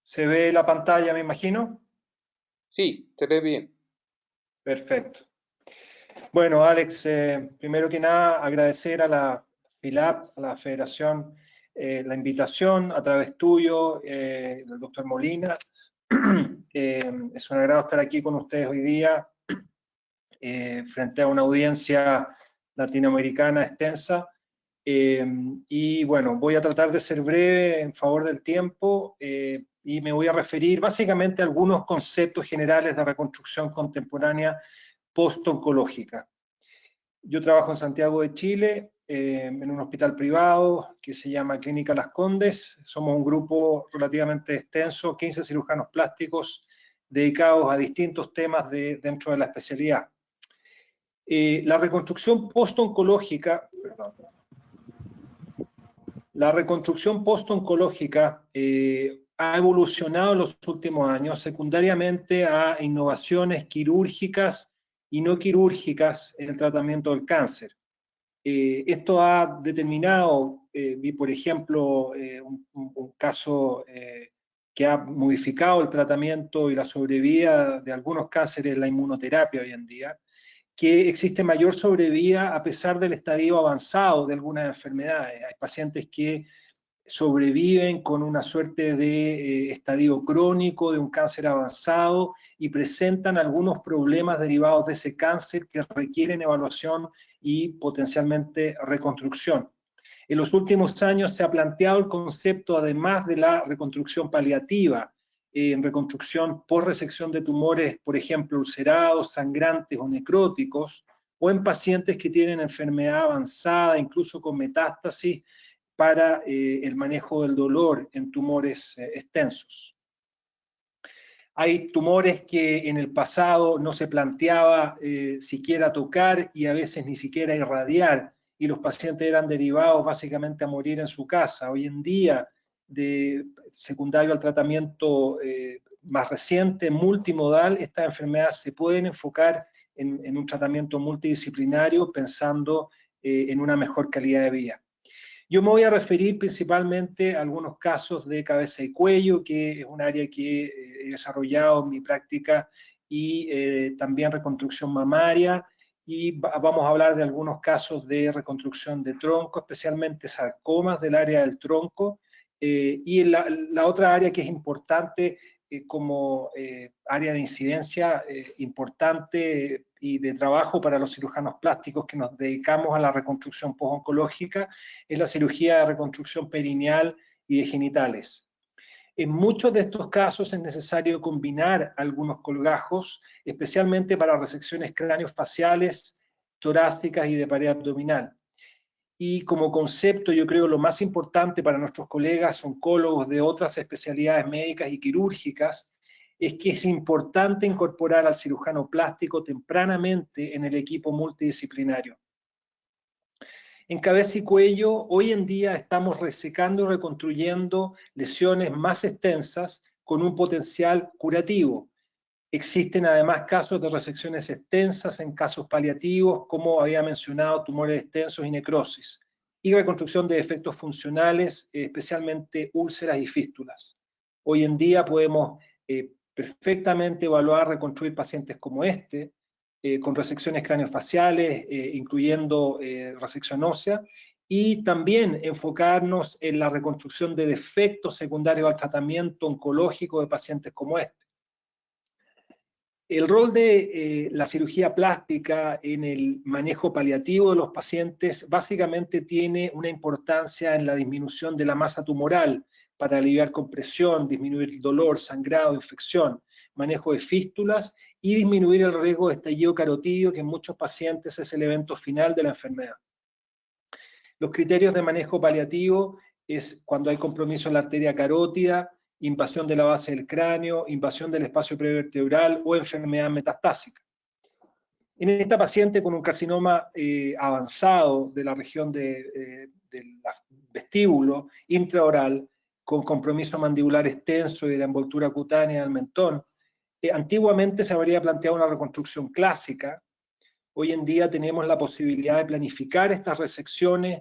¿se ve la pantalla, me imagino? Sí, se ve bien. Perfecto. Bueno, Alex, primero que nada, agradecer a la FILAP, a la Federación, la invitación a través tuyo, del doctor Molina. Es un agrado estar aquí con ustedes hoy día, frente a una audiencia latinoamericana extensa. Y bueno, voy a tratar de ser breve en favor del tiempo, y me voy a referir básicamente a algunos conceptos generales de reconstrucción contemporánea post-oncológica. Yo trabajo en Santiago de Chile, en un hospital privado que se llama Clínica Las Condes. Somos un grupo relativamente extenso, 15 cirujanos plásticos dedicados a distintos temas dentro de la especialidad. La reconstrucción post-oncológica, ha evolucionado en los últimos años secundariamente a innovaciones quirúrgicas y no quirúrgicas en el tratamiento del cáncer. Esto ha determinado, vi por ejemplo un caso que ha modificado el tratamiento y la sobrevida de algunos cánceres, la inmunoterapia hoy en día, que existe mayor sobrevida a pesar del estadio avanzado de algunas enfermedades. Hay pacientes que sobreviven con una suerte de estadio crónico de un cáncer avanzado y presentan algunos problemas derivados de ese cáncer que requieren evaluación y potencialmente reconstrucción. En los últimos años se ha planteado el concepto, además de la reconstrucción paliativa, en reconstrucción por resección de tumores, por ejemplo, ulcerados, sangrantes o necróticos, o en pacientes que tienen enfermedad avanzada, incluso con metástasis, para el manejo del dolor en tumores extensos. Hay tumores que en el pasado no se planteaba siquiera tocar y a veces ni siquiera irradiar, y los pacientes eran derivados básicamente a morir en su casa. Hoy en día, secundario al tratamiento más reciente, multimodal, estas enfermedades se pueden enfocar en un tratamiento multidisciplinario pensando en una mejor calidad de vida. Yo me voy a referir principalmente a algunos casos de cabeza y cuello, que es un área que he desarrollado en mi práctica, y también reconstrucción mamaria, y vamos a hablar de algunos casos de reconstrucción de tronco, especialmente sarcomas del área del tronco, y la otra área que es importante como área de incidencia importante y de trabajo para los cirujanos plásticos que nos dedicamos a la reconstrucción postoncológica es la cirugía de reconstrucción perineal y de genitales. En muchos de estos casos es necesario combinar algunos colgajos, especialmente para resecciones craneofaciales, torácicas y de pared abdominal. Y como concepto, yo creo lo más importante para nuestros colegas oncólogos de otras especialidades médicas y quirúrgicas es que es importante incorporar al cirujano plástico tempranamente en el equipo multidisciplinario. En cabeza y cuello, hoy en día estamos resecando y reconstruyendo lesiones más extensas con un potencial curativo. Existen además casos de resecciones extensas en casos paliativos, como había mencionado, tumores extensos y necrosis, y reconstrucción de defectos funcionales, especialmente úlceras y fístulas. Hoy en día podemos perfectamente evaluar, reconstruir pacientes como este, con resecciones craneofaciales, incluyendo resección ósea, y también enfocarnos en la reconstrucción de defectos secundarios al tratamiento oncológico de pacientes como este. El rol de la cirugía plástica en el manejo paliativo de los pacientes básicamente tiene una importancia en la disminución de la masa tumoral para aliviar compresión, disminuir el dolor, sangrado, infección, manejo de fístulas y disminuir el riesgo de estallido carotídeo, que en muchos pacientes es el evento final de la enfermedad. Los criterios de manejo paliativo es cuando hay compromiso en la arteria carótida, invasión de la base del cráneo, invasión del espacio prevertebral o enfermedad metastásica. En esta paciente con un carcinoma avanzado de la región del vestíbulo intraoral, con compromiso mandibular extenso y de la envoltura cutánea del mentón, antiguamente se habría planteado una reconstrucción clásica. Hoy en día tenemos la posibilidad de planificar estas resecciones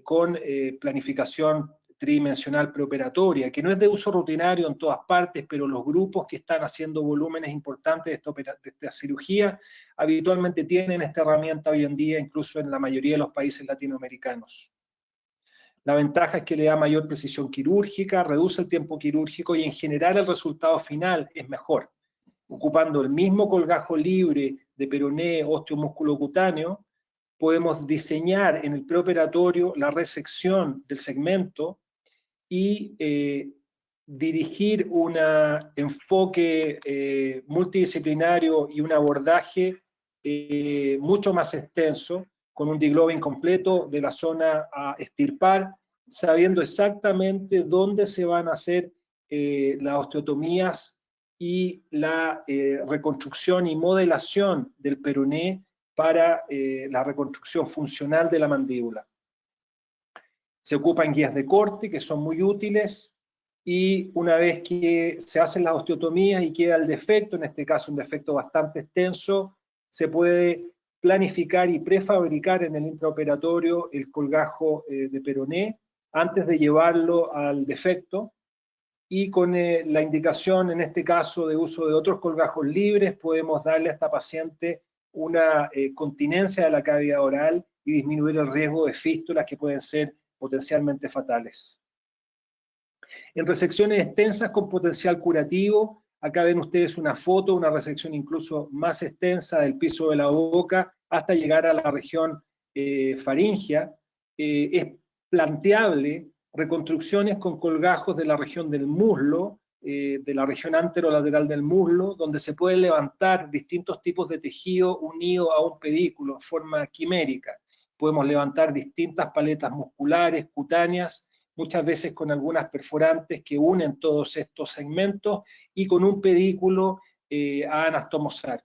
con planificación tridimensional preoperatoria, que no es de uso rutinario en todas partes, pero los grupos que están haciendo volúmenes importantes de esta cirugía habitualmente tienen esta herramienta hoy en día, incluso en la mayoría de los países latinoamericanos. La ventaja es que le da mayor precisión quirúrgica, reduce el tiempo quirúrgico y en general el resultado final es mejor. Ocupando el mismo colgajo libre de peroné osteomúsculo cutáneo, podemos diseñar en el preoperatorio la resección del segmento y dirigir un enfoque multidisciplinario y un abordaje mucho más extenso, con un deglobing completo de la zona a extirpar, sabiendo exactamente dónde se van a hacer las osteotomías y la reconstrucción y modelación del peroné para la reconstrucción funcional de la mandíbula. Se ocupan guías de corte que son muy útiles y una vez que se hacen las osteotomías y queda el defecto, en este caso un defecto bastante extenso, se puede planificar y prefabricar en el intraoperatorio el colgajo de peroné antes de llevarlo al defecto, y con la indicación, en este caso, de uso de otros colgajos libres, podemos darle a esta paciente una continencia de la cavidad oral y disminuir el riesgo de fístulas que pueden ser potencialmente fatales. En resecciones extensas con potencial curativo, acá ven ustedes una foto, una resección incluso más extensa del piso de la boca hasta llegar a la región faríngea. Es planteable reconstrucciones con colgajos de la región del muslo, de la región anterolateral del muslo, donde se puede levantar distintos tipos de tejido unido a un pedículo en forma quimérica. Podemos levantar distintas paletas musculares, cutáneas, muchas veces con algunas perforantes que unen todos estos segmentos y con un pedículo a anastomosar.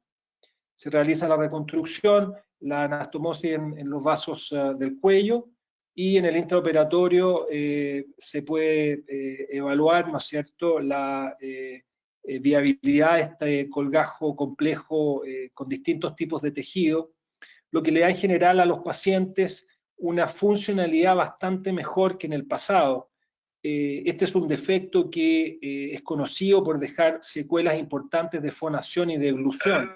Se realiza la reconstrucción, la anastomosis en los vasos del cuello, y en el intraoperatorio se puede evaluar, ¿no es cierto?, la viabilidad de este colgajo complejo con distintos tipos de tejido, lo que le da en general a los pacientes una funcionalidad bastante mejor que en el pasado. Este es un defecto que es conocido por dejar secuelas importantes de fonación y de eglusión,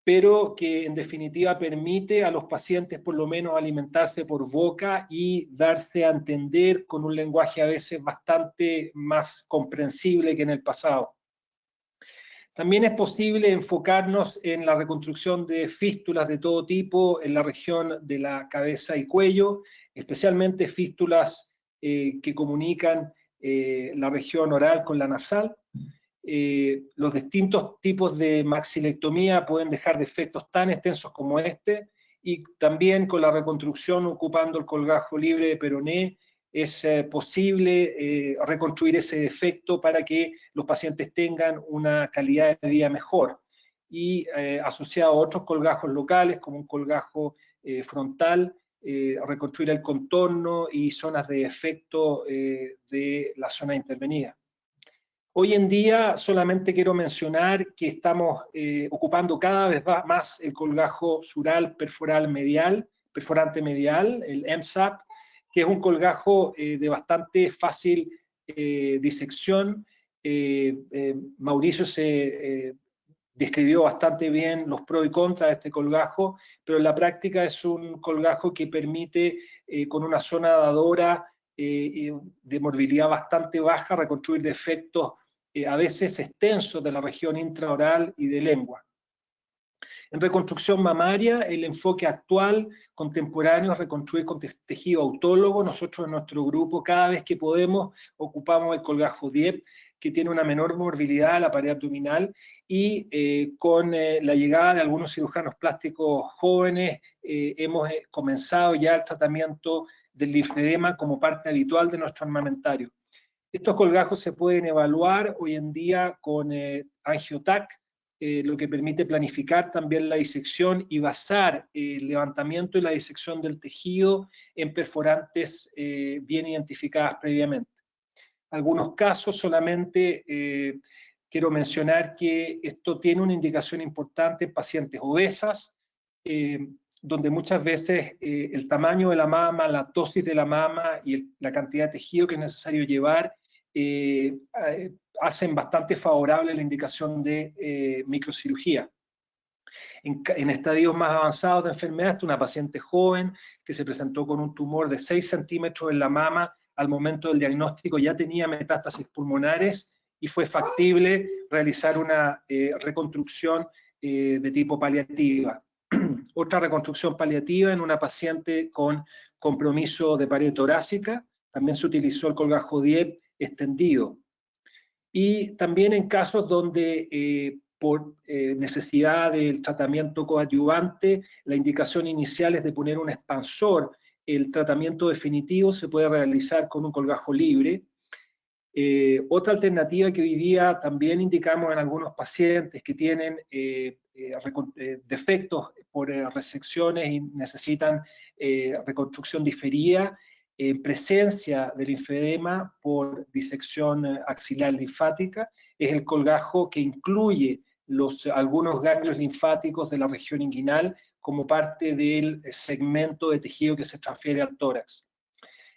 pero que en definitiva permite a los pacientes por lo menos alimentarse por boca y darse a entender con un lenguaje a veces bastante más comprensible que en el pasado. También es posible enfocarnos en la reconstrucción de fístulas de todo tipo en la región de la cabeza y cuello, especialmente fístulas que comunican la región oral con la nasal. Los distintos tipos de maxilectomía pueden dejar defectos tan extensos como este, y también con la reconstrucción ocupando el colgajo libre de peroné es posible reconstruir ese defecto para que los pacientes tengan una calidad de vida mejor, y asociado a otros colgajos locales como un colgajo frontal, reconstruir el contorno y zonas de defecto de la zona intervenida. Hoy en día solamente quiero mencionar que estamos ocupando cada vez más el colgajo sural perforante medial, el MSAP, que es un colgajo de bastante fácil disección. Mauricio se describió bastante bien los pros y contras de este colgajo, pero en la práctica es un colgajo que permite, con una zona dadora de morbilidad bastante baja, reconstruir defectos a veces extensos de la región intraoral y de lengua. En reconstrucción mamaria, el enfoque actual, contemporáneo, es reconstruir con tejido autólogo. Nosotros en nuestro grupo, cada vez que podemos, ocupamos el colgajo DIEP, que tiene una menor morbilidad a la pared abdominal, y con la llegada de algunos cirujanos plásticos jóvenes hemos comenzado ya el tratamiento del linfedema como parte habitual de nuestro armamentario. Estos colgajos se pueden evaluar hoy en día con AngioTac, lo que permite planificar también la disección y basar el levantamiento y la disección del tejido en perforantes bien identificadas previamente. Algunos casos solamente quiero mencionar que esto tiene una indicación importante en pacientes obesas, donde muchas veces el tamaño de la mama, la dosis de la mama y la cantidad de tejido que es necesario llevar hacen bastante favorable la indicación de microcirugía. En estadios más avanzados de enfermedad, una paciente joven que se presentó con un tumor de 6 centímetros en la mama, al momento del diagnóstico ya tenía metástasis pulmonares y fue factible realizar una reconstrucción de tipo paliativa. Otra reconstrucción paliativa en una paciente con compromiso de pared torácica, también se utilizó el colgajo DIEP extendido. Y también en casos donde por necesidad del tratamiento coadyuvante, la indicación inicial es de poner un expansor. El tratamiento definitivo se puede realizar con un colgajo libre. Otra alternativa que hoy día también indicamos en algunos pacientes que tienen defectos por resecciones y necesitan reconstrucción diferida, presencia del linfedema por disección axilar linfática, es el colgajo que incluye algunos ganglios linfáticos de la región inguinal como parte del segmento de tejido que se transfiere al tórax.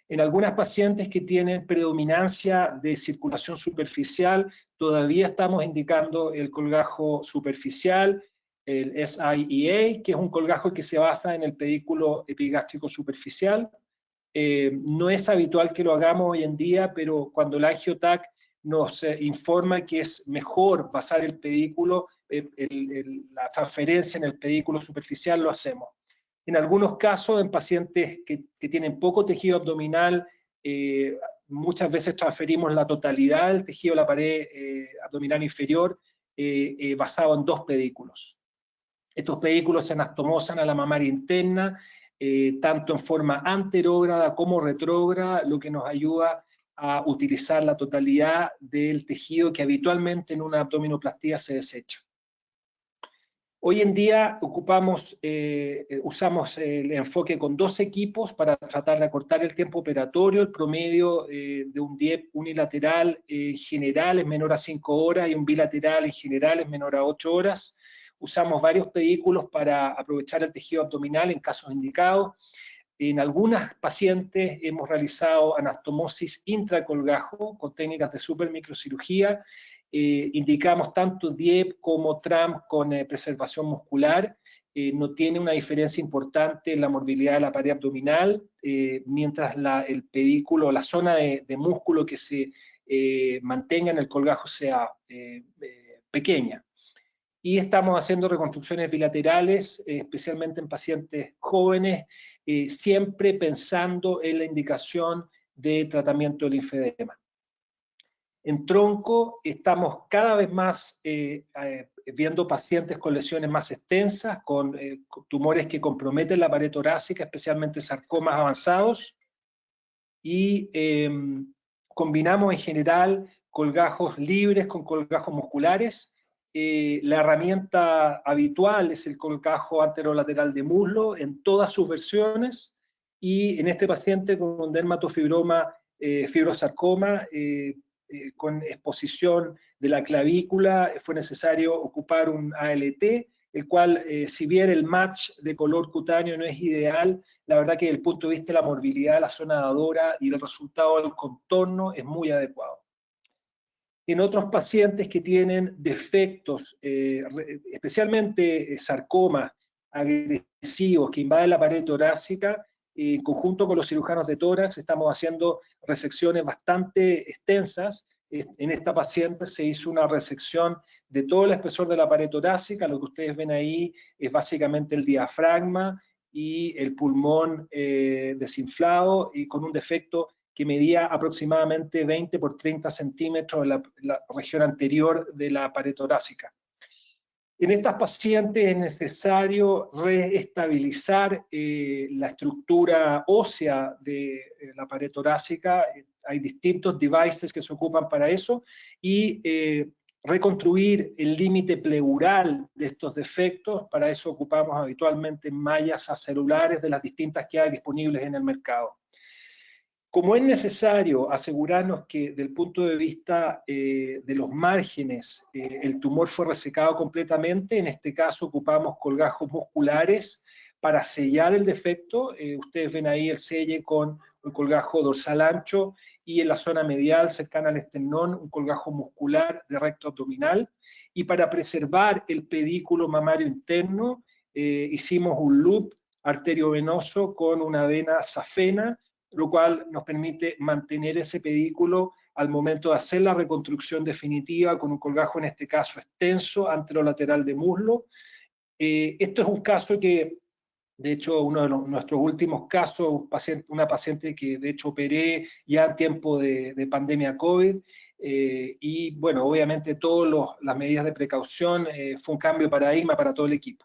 En algunas pacientes que tienen predominancia de circulación superficial, todavía estamos indicando el colgajo superficial, el SIEA, que es un colgajo que se basa en el pedículo epigástrico superficial. No es habitual que lo hagamos hoy en día, pero cuando el AngioTac nos informa que es mejor basar el pedículo, la transferencia en el pedículo superficial, lo hacemos. En algunos casos, en pacientes que tienen poco tejido abdominal, muchas veces transferimos la totalidad del tejido de la pared abdominal inferior basado en 2 pedículos. Estos pedículos se anastomosan a la mamaria interna, tanto en forma anterógrada como retrógrada, lo que nos ayuda a utilizar la totalidad del tejido que habitualmente en una abdominoplastía se desecha. Hoy en día usamos el enfoque con 2 equipos para tratar de acortar el tiempo operatorio. El promedio de un DIEP unilateral general es menor a 5 horas y un bilateral en general es menor a 8 horas. Usamos varios pedículos para aprovechar el tejido abdominal en casos indicados. En algunas pacientes hemos realizado anastomosis intracolgajo con técnicas de supermicrocirugía. Indicamos tanto DIEP como TRAM con preservación muscular. No tiene una diferencia importante en la morbilidad de la pared abdominal, mientras el pedículo, la zona de músculo que se mantenga en el colgajo sea pequeña. Y estamos haciendo reconstrucciones bilaterales, especialmente en pacientes jóvenes, siempre pensando en la indicación de tratamiento del linfedema. En tronco estamos cada vez más viendo pacientes con lesiones más extensas, con tumores que comprometen la pared torácica, especialmente sarcomas avanzados, y combinamos en general colgajos libres con colgajos musculares. La herramienta habitual es el colgajo anterolateral de muslo en todas sus versiones, y en este paciente con un dermatofibroma, fibrosarcoma, con exposición de la clavícula, fue necesario ocupar un ALT, el cual, si bien el match de color cutáneo no es ideal, la verdad que desde el punto de vista de la morbilidad de la zona dadora y el resultado del contorno es muy adecuado. En otros pacientes que tienen defectos, especialmente sarcomas agresivos que invaden la pared torácica, en conjunto con los cirujanos de tórax estamos haciendo resecciones bastante extensas. En esta paciente se hizo una resección de todo el espesor de la pared torácica. Lo que ustedes ven ahí es básicamente el diafragma y el pulmón desinflado y con un defecto que medía aproximadamente 20 por 30 centímetros en la región anterior de la pared torácica. En estas pacientes es necesario reestabilizar la estructura ósea de la pared torácica. Hay distintos devices que se ocupan para eso, y reconstruir el límite pleural de estos defectos. Para eso ocupamos habitualmente mallas acelulares de las distintas que hay disponibles en el mercado. Como es necesario asegurarnos que, del punto de vista de los márgenes, el tumor fue resecado completamente, en este caso ocupamos colgajos musculares para sellar el defecto. Ustedes ven ahí el selle con un colgajo dorsal ancho, y en la zona medial, cercana al esternón, un colgajo muscular de recto abdominal. Y para preservar el pedículo mamario interno, hicimos un loop arteriovenoso con una vena safena, lo cual nos permite mantener ese pedículo al momento de hacer la reconstrucción definitiva con un colgajo, en este caso extenso, anterolateral de muslo. Esto es un caso que, de hecho, uno de nuestros últimos casos, una paciente que de hecho operé ya en tiempo de pandemia COVID, y bueno, obviamente todas las medidas de precaución, fue un cambio de paradigma para todo el equipo.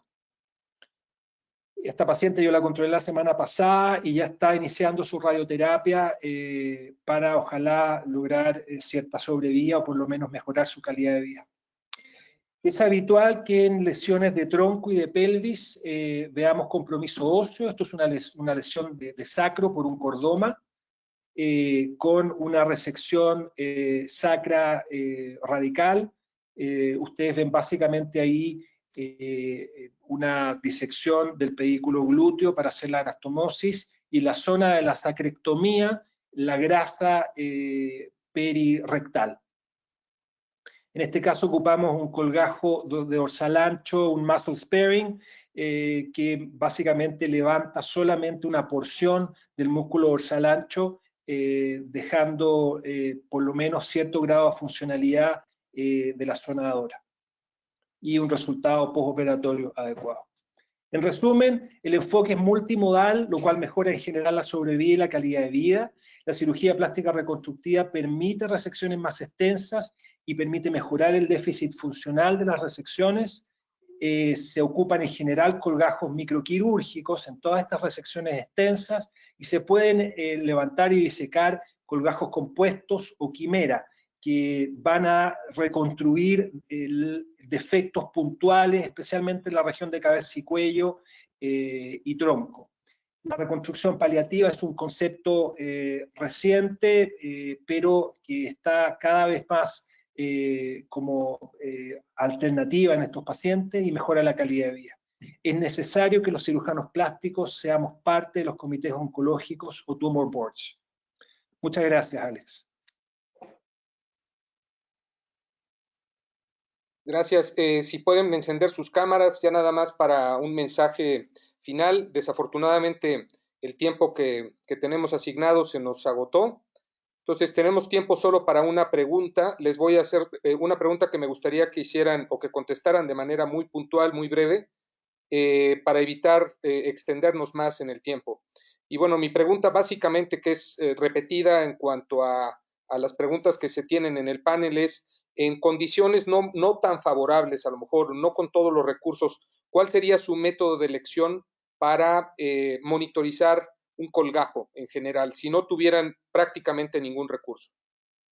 Esta paciente yo la controlé la semana pasada y ya está iniciando su radioterapia para ojalá lograr cierta sobrevida, o por lo menos mejorar su calidad de vida. Es habitual que en lesiones de tronco y de pelvis veamos compromiso óseo. Esto es una lesión de sacro por un cordoma, con una resección sacra radical. Ustedes ven básicamente ahí una disección del pedículo glúteo para hacer la anastomosis, y la zona de la sacrectomía, la grasa perirectal. En este caso ocupamos un colgajo de dorsal ancho, un muscle sparing, que básicamente levanta solamente una porción del músculo dorsal ancho, dejando por lo menos cierto grado de funcionalidad de la zona sonadora, y un resultado postoperatorio adecuado. En resumen, el enfoque es multimodal, lo cual mejora en general la sobrevida y la calidad de vida. La cirugía plástica reconstructiva permite resecciones más extensas y permite mejorar el déficit funcional de las resecciones. Se ocupan en general colgajos microquirúrgicos en todas estas resecciones extensas, y se pueden levantar y disecar colgajos compuestos o quimera, que van a reconstruir defectos puntuales, especialmente en la región de cabeza y cuello y tronco. La reconstrucción paliativa es un concepto reciente, pero que está cada vez más como alternativa en estos pacientes y mejora la calidad de vida. Es necesario que los cirujanos plásticos seamos parte de los comités oncológicos o tumor boards. Muchas gracias, Alex. Gracias. Si pueden encender sus cámaras, ya nada más para un mensaje final. Desafortunadamente, el tiempo que tenemos asignado se nos agotó. Entonces, tenemos tiempo solo para una pregunta. Les voy a hacer una pregunta que me gustaría que hicieran o que contestaran de manera muy puntual, muy breve, para evitar extendernos más en el tiempo. Y bueno, mi pregunta básicamente, que es repetida en cuanto a las preguntas que se tienen en el panel, es: en condiciones no tan favorables, a lo mejor no con todos los recursos, ¿cuál sería su método de elección para monitorizar un colgajo en general, si no tuvieran prácticamente ningún recurso?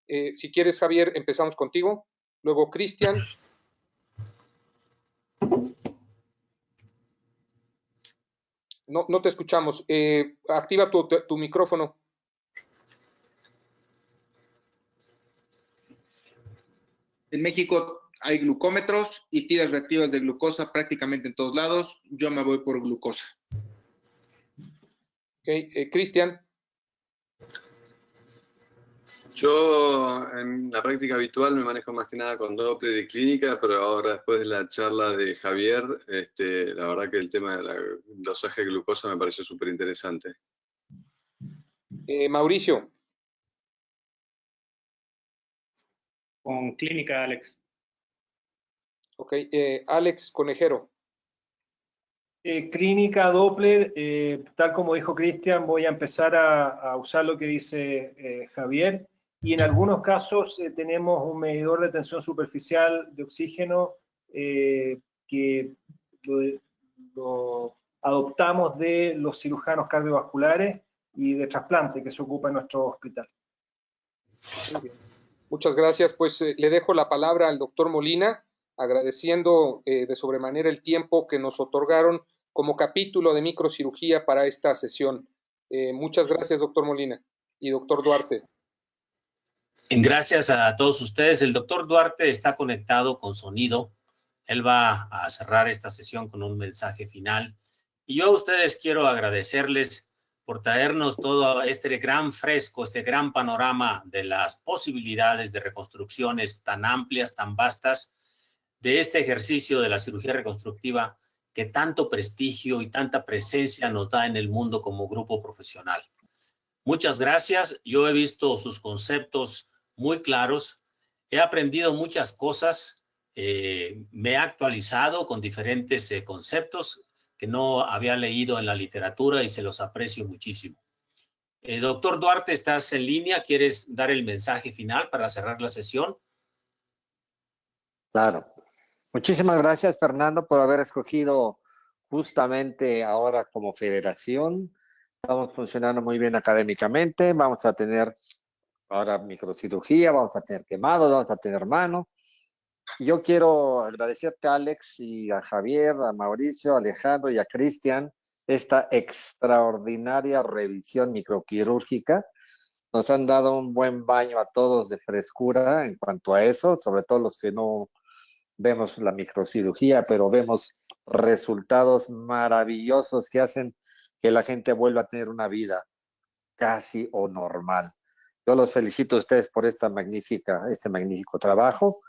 Si quieres, Javier, empezamos contigo, luego Cristian. No te escuchamos. Activa tu micrófono. En México hay glucómetros y tiras reactivas de glucosa prácticamente en todos lados. Yo me voy por glucosa. Ok, Cristian. Yo en la práctica habitual me manejo más que nada con Doppler y clínica, pero ahora después de la charla de Javier, la verdad que el tema del dosaje de glucosa me pareció súper interesante. Mauricio. Con clínica, Alex. Ok, Alex Conejero. clínica Doppler, tal como dijo Cristian, voy a empezar a usar lo que dice Javier, y en algunos casos tenemos un medidor de tensión superficial de oxígeno que lo adoptamos de los cirujanos cardiovasculares y de trasplante que se ocupa en nuestro hospital. Muy bien. Muchas gracias. Pues le dejo la palabra al doctor Molina, agradeciendo de sobremanera el tiempo que nos otorgaron como capítulo de microcirugía para esta sesión. Muchas gracias, doctor Molina y doctor Duarte. Gracias a todos ustedes. El doctor Duarte está conectado con sonido. Él va a cerrar esta sesión con un mensaje final. Y yo a ustedes quiero agradecerles por traernos todo este gran fresco, este gran panorama de las posibilidades de reconstrucciones tan amplias, tan vastas, de este ejercicio de la cirugía reconstructiva que tanto prestigio y tanta presencia nos da en el mundo como grupo profesional. Muchas gracias. Yo he visto sus conceptos muy claros. He aprendido muchas cosas. Me he actualizado con diferentes conceptos que no había leído en la literatura y se los aprecio muchísimo. Doctor Duarte, ¿estás en línea? ¿Quieres dar el mensaje final para cerrar la sesión? Claro. Muchísimas gracias, Fernando, por haber escogido justamente ahora como federación. Estamos funcionando muy bien académicamente. Vamos a tener ahora microcirugía, vamos a tener quemados, vamos a tener mano. Yo quiero agradecerte a Alex y a Javier, a Mauricio, a Alejandro y a Cristian esta extraordinaria revisión microquirúrgica. Nos han dado un buen baño a todos de frescura en cuanto a eso, sobre todo los que no vemos la microcirugía, pero vemos resultados maravillosos que hacen que la gente vuelva a tener una vida casi o normal. Yo los felicito a ustedes por este magnífico trabajo.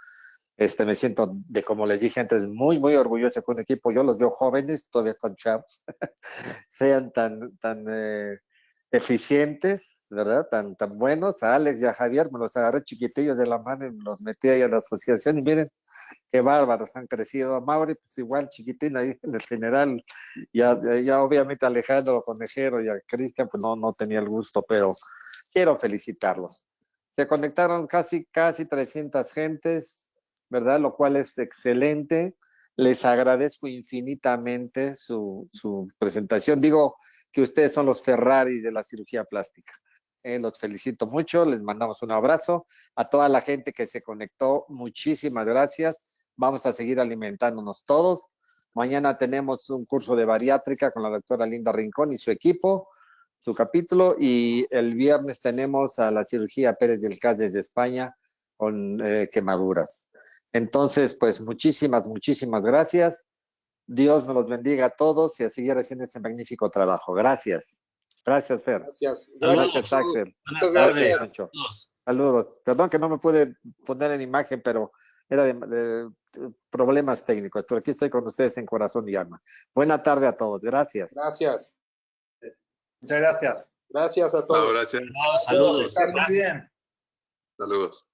Me siento, como les dije antes, muy, muy orgulloso con el equipo. Yo los veo jóvenes, todavía están chavos, sean tan eficientes, ¿verdad? Tan buenos. A Alex y a Javier me los agarré chiquitillos de la mano y me los metí ahí a la asociación y miren qué bárbaros han crecido. A Mauri, pues igual chiquitín ahí en el general. Ya obviamente a Alejandro Conejero y a Cristian, pues no tenía el gusto, pero quiero felicitarlos. Se conectaron casi 300 gentes, ¿verdad? Lo cual es excelente. Les agradezco infinitamente su presentación. Digo que ustedes son los Ferraris de la cirugía plástica. Los felicito mucho, les mandamos un abrazo. A toda la gente que se conectó, muchísimas gracias. Vamos a seguir alimentándonos todos. Mañana tenemos un curso de bariátrica con la doctora Linda Rincón y su equipo, su capítulo, y el viernes tenemos a la cirugía Pérez del Cas desde España con quemaduras. Entonces, pues muchísimas gracias. Dios nos los bendiga a todos y a seguir haciendo este magnífico trabajo. Gracias. Gracias, Fer. Gracias. Gracias, Axel. Buenas tardes. Sancho. Saludos. Perdón que no me pude poner en imagen, pero era de problemas técnicos. Pero aquí estoy con ustedes en corazón y alma. Buena tarde a todos. Gracias. Gracias. Muchas gracias. Gracias a todos. No, gracias. Saludos. Muy bien. Saludos.